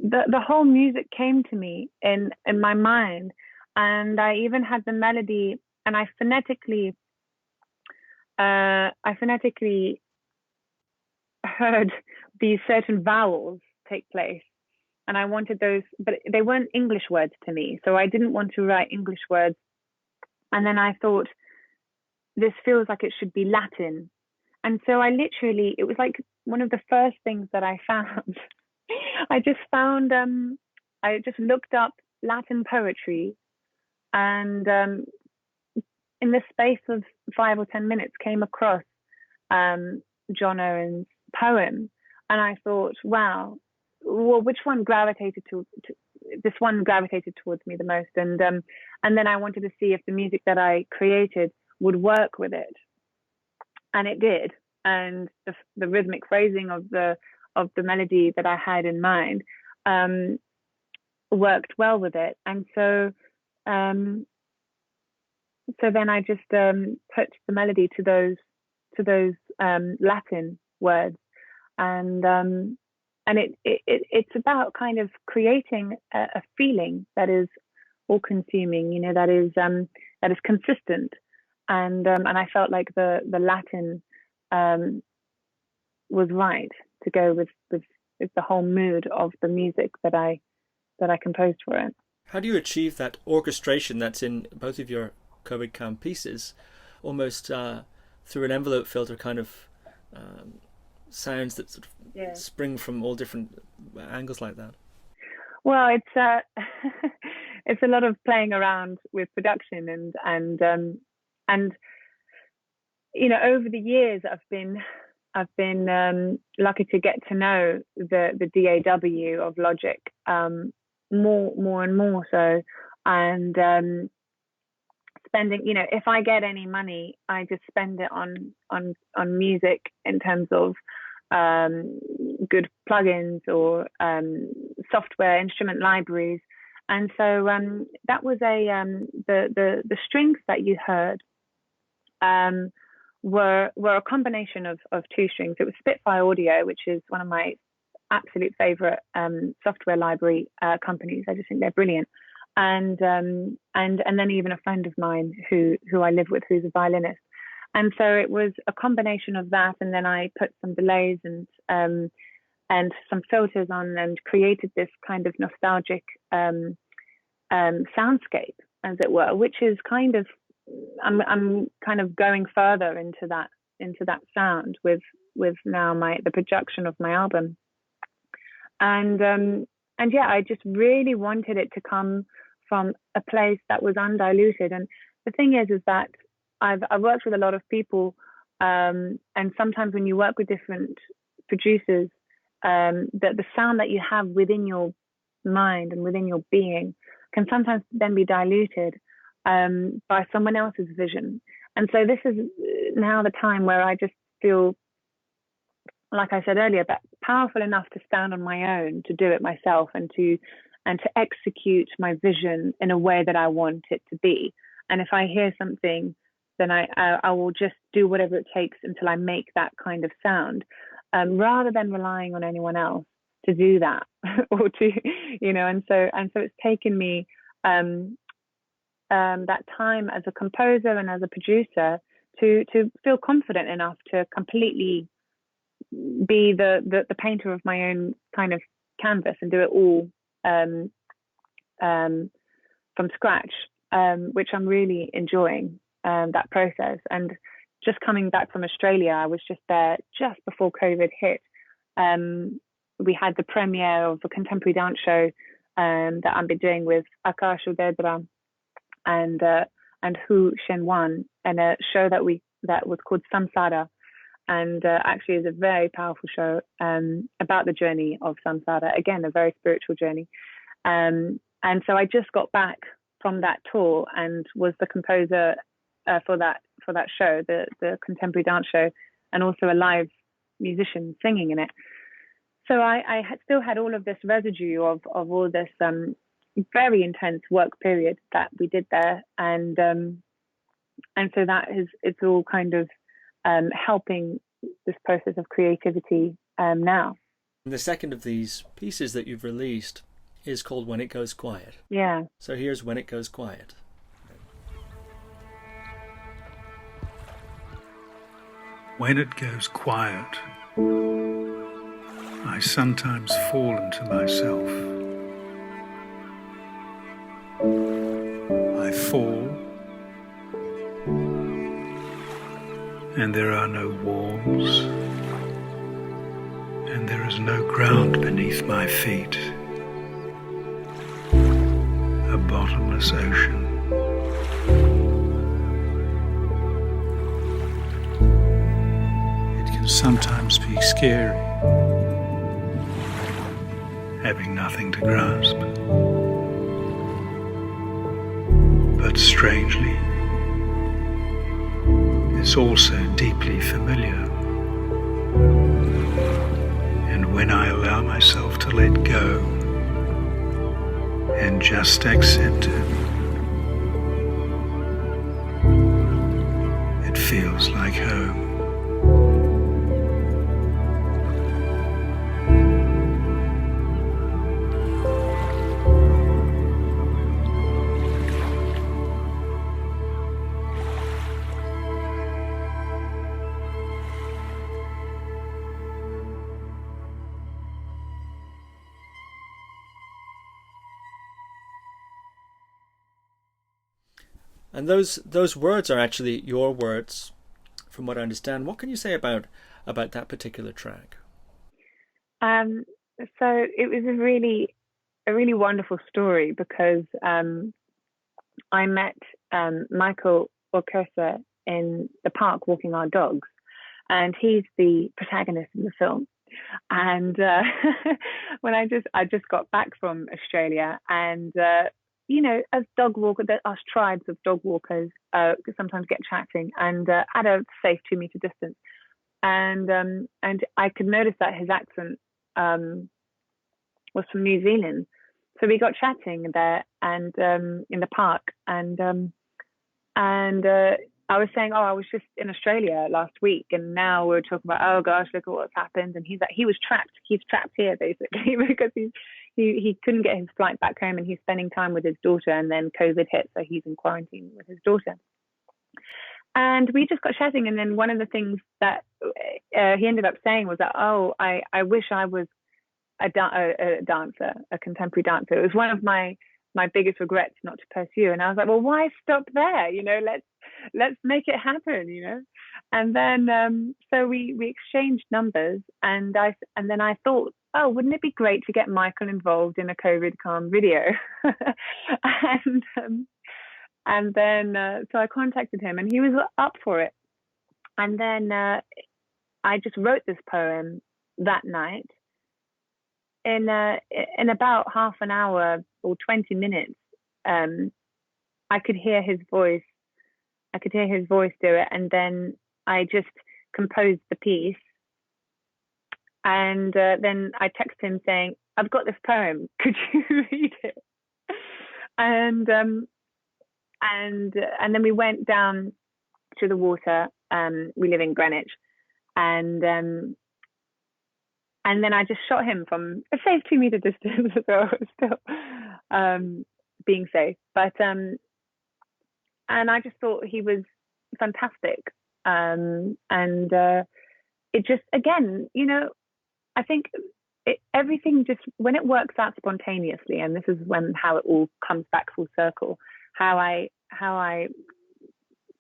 the whole music came to me in my mind, and I even had the melody, and I phonetically heard these certain vowels take place, and I wanted those, but they weren't English words to me, so I didn't want to write English words. And then I thought, this feels like it should be Latin, And so it was like one of the first things that I found. I just looked up Latin poetry, and in the space of 5 or 10 minutes came across John Owen's poem, and I thought, wow, well, which one gravitated to this one gravitated towards me the most, and then I wanted to see if the music that I created would work with it, and it did, and the rhythmic phrasing of the melody that I had in mind worked well with it, and so then I just put the melody to those Latin words, and it's about kind of creating a feeling that is all-consuming, you know, that is consistent, and I felt like the Latin was right to go with the whole mood of the music that I composed for it. How do you achieve that orchestration that's in both of your COVID camp pieces, almost through an envelope filter kind of sounds that sort of spring from all different angles like that? Well, it's it's a lot of playing around with production, and you know, over the years I've been lucky to get to know the DAW of Logic more and more so, and spending, you know, if I get any money, I just spend it on music in terms of good plugins or software instrument libraries, and so that was the strings that you heard were a combination of two strings. It was Spitfire Audio, which is one of my absolute favorite software library companies. I just think they're brilliant. And then even a friend of mine who I live with, who's a violinist. And so it was a combination of that, and then I put some delays and some filters on, and created this kind of nostalgic soundscape, as it were, which is kind of, I'm kind of going further into that sound with now the production of my album, and yeah, I just really wanted it to come from a place that was undiluted. And the thing is that I've worked with a lot of people, and sometimes when you work with different producers, that the sound that you have within your mind and within your being can sometimes then be diluted by someone else's vision. And so this is now the time where I just feel, like I said earlier, that powerful enough to stand on my own, to do it myself, and to execute my vision in a way that I want it to be. And if I hear something, then I will just do whatever it takes until I make that kind of sound, rather than relying on anyone else to do that or to, you know. And so it's taken me that time as a composer and as a producer to feel confident enough to completely be the painter of my own kind of canvas and do it all from scratch, which I'm really enjoying, that process. And just coming back from Australia, I was just there just before COVID hit. We had the premiere of a contemporary dance show that I've been doing with Akash Udedra and Hu Shenwan, and a show that was called Samsara, and actually is a very powerful show about the journey of samsara, again a very spiritual journey, and so I just got back from that tour and was the composer for that show, the contemporary dance show, and also a live musician singing in it. So I still had all of this residue of all this very intense work period that we did there, and so it's all kind of helping this process of creativity now. The second of these pieces that you've released is called When It Goes Quiet. Yeah. So here's When It Goes Quiet. When it goes quiet, I sometimes fall into myself. I fall and there are no walls, and there is no ground beneath my feet. A bottomless ocean. It can sometimes be scary, having nothing to grasp. But strangely, it's also deeply familiar. And when I allow myself to let go and just accept it, it feels like home. And those words are actually your words, from what I understand. What can you say about that particular track? So it was a really wonderful story because I met Michael Orkersa in the park walking our dogs, and he's the protagonist in the film. And when I just got back from Australia, and as dog walkers, us tribes of dog walkers sometimes get chatting, and at a safe 2-meter distance, and I could notice that his accent was from New Zealand. So we got chatting there and in the park, and I was saying, I was just in Australia last week, and now we're talking about, oh gosh, look at what's happened. And he's trapped. He's trapped here basically because he couldn't get his flight back home, and he's spending time with his daughter, and then COVID hit, so he's in quarantine with his daughter. And we just got chatting, and then one of the things that he ended up saying was that, I wish I was a dancer, a contemporary dancer. It was one of my biggest regrets not to pursue. And I was like, well, why stop there? Let's make it happen, And then so we exchanged numbers, and then I thought, wouldn't it be great to get Michael involved in a COVID calm video? and then so I contacted him, and he was up for it. And then I just wrote this poem that night. In about half an hour or 20 minutes, I could hear his voice. I could hear his voice do it, and then I just composed the piece. And then I texted him saying, "I've got this poem. Could you read it?" And then we went down to the water. We live in Greenwich, and then I just shot him from a safe 2-meter distance, so still being safe. But and I just thought he was fantastic. And it just, again, I think everything just, when it works out spontaneously, and this is how it all comes back full circle, how I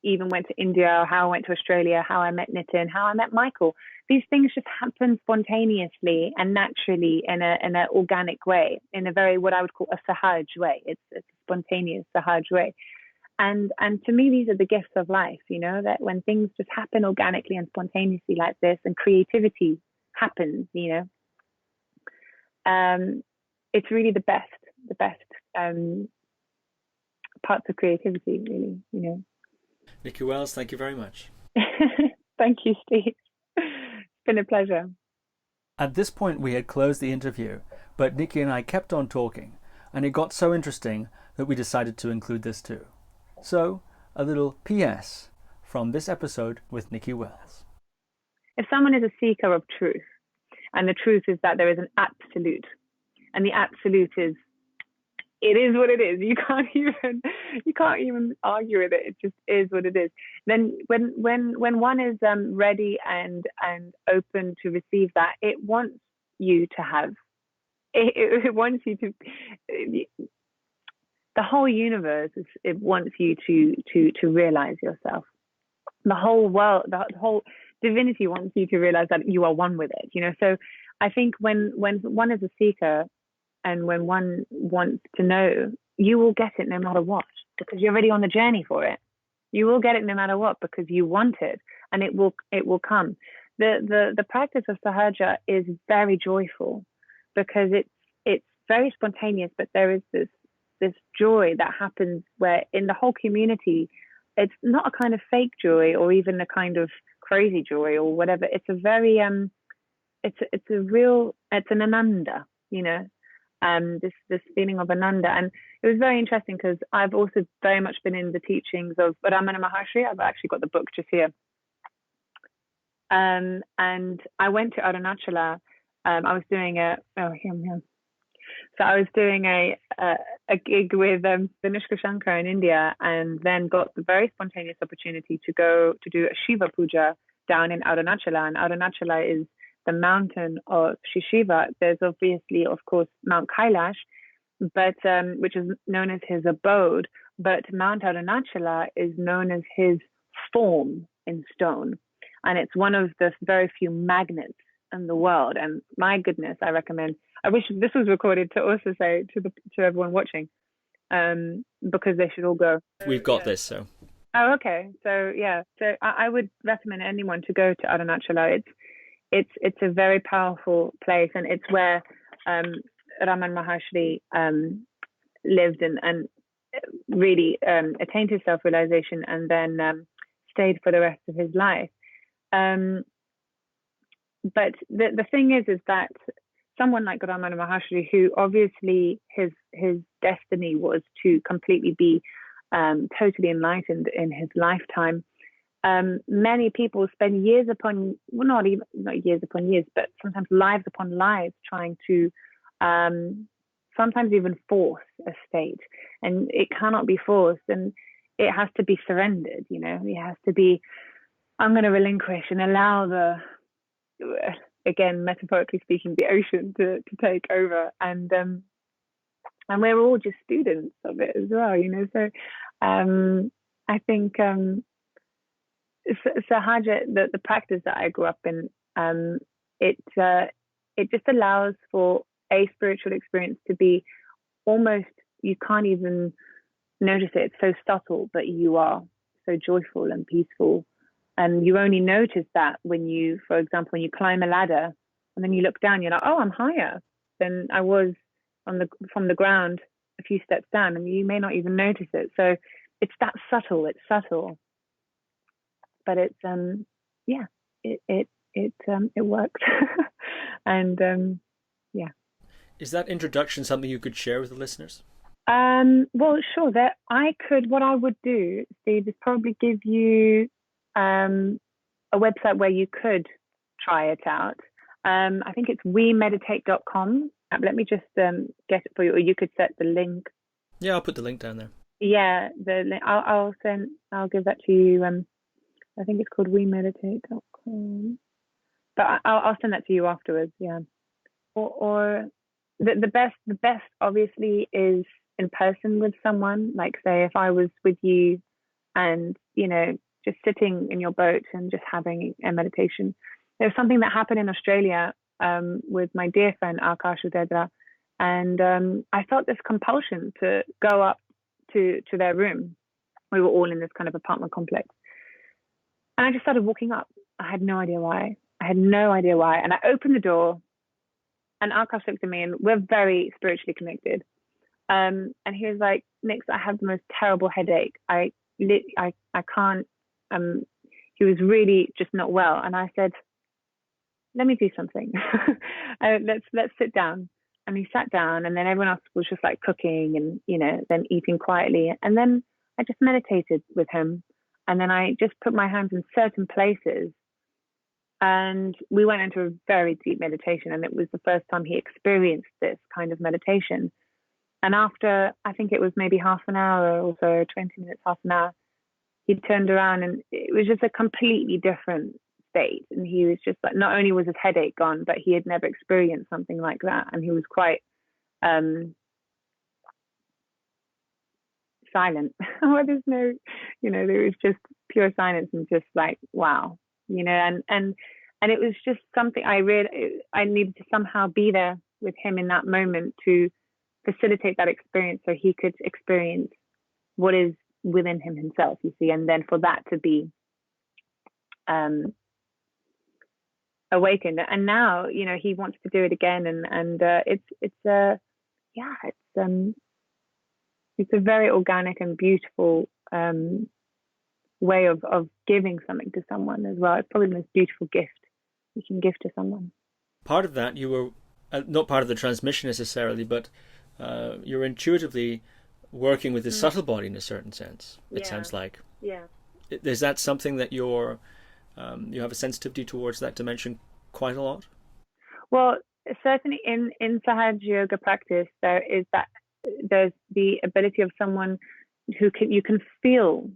even went to India, how I went to Australia, how I met Nitin, how I met Michael. These things just happen spontaneously and naturally in an organic way, in a very, what I would call a Sahaj way. It's a spontaneous Sahaj way. And to me, these are the gifts of life, that when things just happen organically and spontaneously like this, and creativity happens, it's really the best parts of creativity, really, Nicki Wells, thank you very much. Thank you, Steve. It's been a pleasure. At this point, we had closed the interview, but Nicki and I kept on talking, and it got so interesting that we decided to include this too. So, a little PS from this episode with Nicki Wells. If someone is a seeker of truth, and the truth is that there is an absolute, and the absolute is, it is what it is. You can't even argue with it. It just is what it is. Then when one is ready and open to receive that, it wants you to have. It wants you to. The whole universe it wants you to realize yourself. the whole world, the whole divinity wants you to realize that you are one with it, you know. So I think when one is a seeker and when one wants to know, you will get it no matter what, because you're already on the journey for it. You will get it no matter what, because you want it, and it will come. The practice of Sahaja is very joyful, because it's very spontaneous, but there is this joy that happens where in the whole community, it's not a kind of fake joy or even a kind of crazy joy or whatever. It's a very it's an ananda, you know, this feeling of ananda. And it was very interesting because I've also very much been in the teachings of Ramana Maharshi. I've actually got the book just here. And I went to Arunachala. I was doing I was doing a gig with Vinushka Shankar in India, and then got the very spontaneous opportunity to go to do a Shiva puja down in Arunachala. And Arunachala is the mountain of Shiva. There's obviously, of course, Mount Kailash, but which is known as his abode. But Mount Arunachala is known as his form in stone, and it's one of the very few magnets in the world. And my goodness, I recommend. I wish this was recorded to also say to everyone watching, because they should all go. We've got this, so. Oh, okay. So yeah, so I would recommend anyone to go to Arunachala. It's a very powerful place, and it's where Raman Maharshi lived and really attained his self-realization, and then stayed for the rest of his life. But the thing is that someone like Ramana Maharshi, who obviously his destiny was to completely be totally enlightened in his lifetime, many people spend years upon, well, not years upon years, but sometimes lives upon lives trying to sometimes even force a state, and it cannot be forced, and it has to be surrendered. You know, it has to be, I'm going to relinquish and allow the, again, metaphorically speaking, the ocean to take over, and we're all just students of it as well, you know. So I think Sahaja, the practice that I grew up in, it just allows for a spiritual experience to be almost, you can't even notice it. It's so subtle, but you are so joyful and peaceful. And you only notice that when you, for example, when you climb a ladder and then you look down, you're like, oh, I'm higher than I was from the ground a few steps down, and you may not even notice it. So it's that subtle. It's subtle, but it's it works. And yeah. Is that introduction something you could share with the listeners? Well, sure. What I would do, Steve, is probably give you a website where you could try it out. I think it's wemeditate.com. Let me just get it for you, or you could set the link. Yeah, I'll put the link down there. Yeah, the link. I'll give that to you. I think it's called wemeditate.com. But I'll send that to you afterwards. Yeah. Or the best obviously is in person with someone. Like, say, if I was with you, and you know, just sitting in your boat and just having a meditation. There's something that happened in Australia with my dear friend Akash Udedra, and I felt this compulsion to go up to their room. We were all in this kind of apartment complex, and I just started walking up. I had no idea why. And I opened the door, and Akash looked at me, and we're very spiritually connected. And he was like, "Nix, I have the most terrible headache. I can't." He was really just not well, and I said, "Let me do something. Let's sit down." And he sat down, and then everyone else was just like cooking and, you know, then eating quietly. And then I just meditated with him, and then I just put my hands in certain places, and we went into a very deep meditation. And it was the first time he experienced this kind of meditation. And after, I think it was maybe half an hour or so, 20 minutes, half an hour, he turned around, and it was just a completely different state. And he was just like, not only was his headache gone, but he had never experienced something like that. And he was quite silent. Where there's no, there was just pure silence and just like, wow, and it was just something I needed to somehow be there with him in that moment to facilitate that experience so he could experience what is within him himself, you see, and then for that to be awakened. And now, he wants to do it again, and it's a very organic and beautiful way of giving something to someone as well. It's probably the most beautiful gift you can give to someone. Part of that, you were not part of the transmission necessarily, but you're intuitively working with the subtle body in a certain sense. It sounds like. Yeah. Is that something that you have a sensitivity towards that dimension quite a lot? Well, certainly in Sahaja Yoga practice, there's the ability of someone who you can feel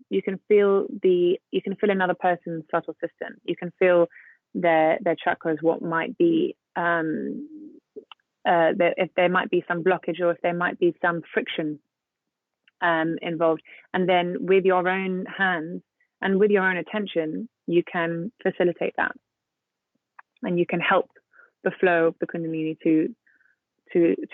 another person's subtle system. You can feel their chakras, what might be if there might be some blockage or if there might be some friction involved, and then with your own hands and with your own attention, you can facilitate that, and you can help the flow of the Kundalini to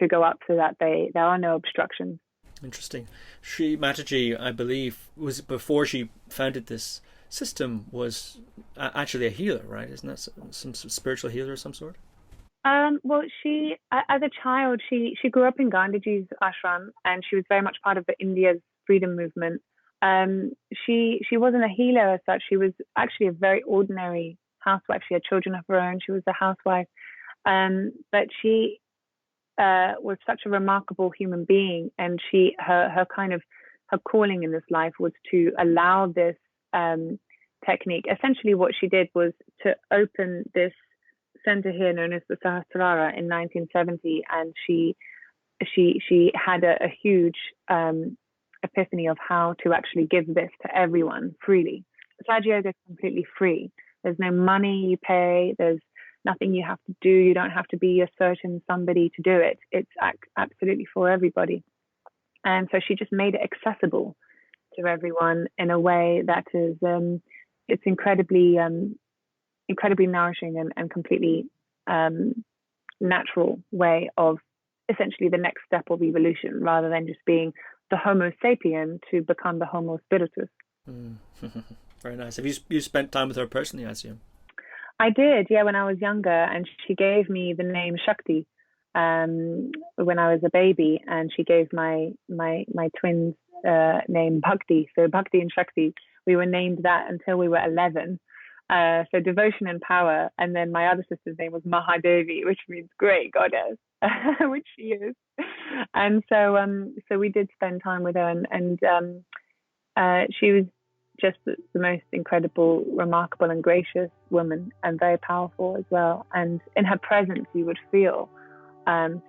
go up so that there are no obstructions. Interesting. Shri Mataji, I believe, was before she founded this system, was actually a healer, right? Isn't that some spiritual healer of some sort? Well, she, as a child, she grew up in Gandhiji's ashram, and she was very much part of the India's freedom movement. She wasn't a healer as such. She was actually a very ordinary housewife. She had children of her own. She was a housewife, but she was such a remarkable human being, and her calling in this life was to allow this technique. Essentially, what she did was to open this center here known as the Sahasrara in 1970, and she had a huge epiphany of how to actually give this to everyone freely. Sahaja Yoga is completely free. There's no money you pay. There's nothing you have to do. You don't have to be a certain somebody to do it. It's absolutely for everybody. And so she just made it accessible to everyone in a way that is it's incredibly nourishing and completely natural way of essentially the next step of evolution, rather than just being the Homo sapien to become the Homo spiritus. Very nice. Have you spent time with her personally, I assume? I did, yeah, when I was younger, and she gave me the name Shakti when I was a baby, and she gave my twins name Bhakti. So Bhakti and Shakti, we were named that until we were 11. So devotion and power. And then my other sister's name was Mahadevi, which means great goddess, which she is. And so we did spend time with her, and she was just the most incredible, remarkable and gracious woman, and very powerful as well. And in her presence, you would feel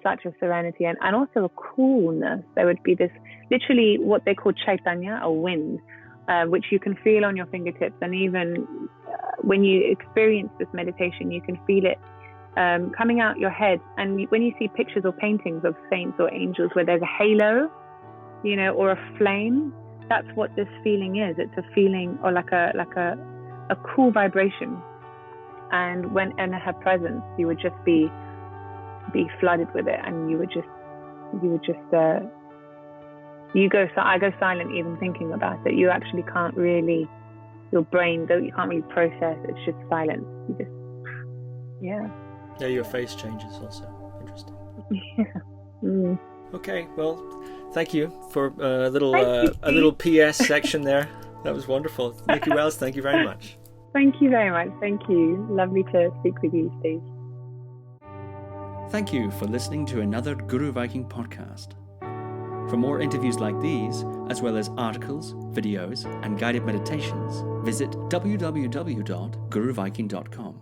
such a serenity and also a coolness. There would be this, literally what they call chaitanya, or wind, which you can feel on your fingertips. And even when you experience this meditation, you can feel it coming out your head. And when you see pictures or paintings of saints or angels where there's a halo, or a flame, that's what this feeling is. It's a feeling, or like a cool vibration. And when in her presence, you would just be flooded with it, and I go silent even thinking about it. You actually can't really, your brain, you can't really process. It's just silence. You just, yeah, your face changes also. Interesting. Yeah. Okay, well, thank you for a little PS section there. That was wonderful. Nicki Wells, thank you very much. Thank you very much. Thank you. Lovely to speak with you, Steve. Thank you for listening to another Guru Viking podcast. For more interviews like these, as well as articles, videos, and guided meditations, visit www.guruviking.com.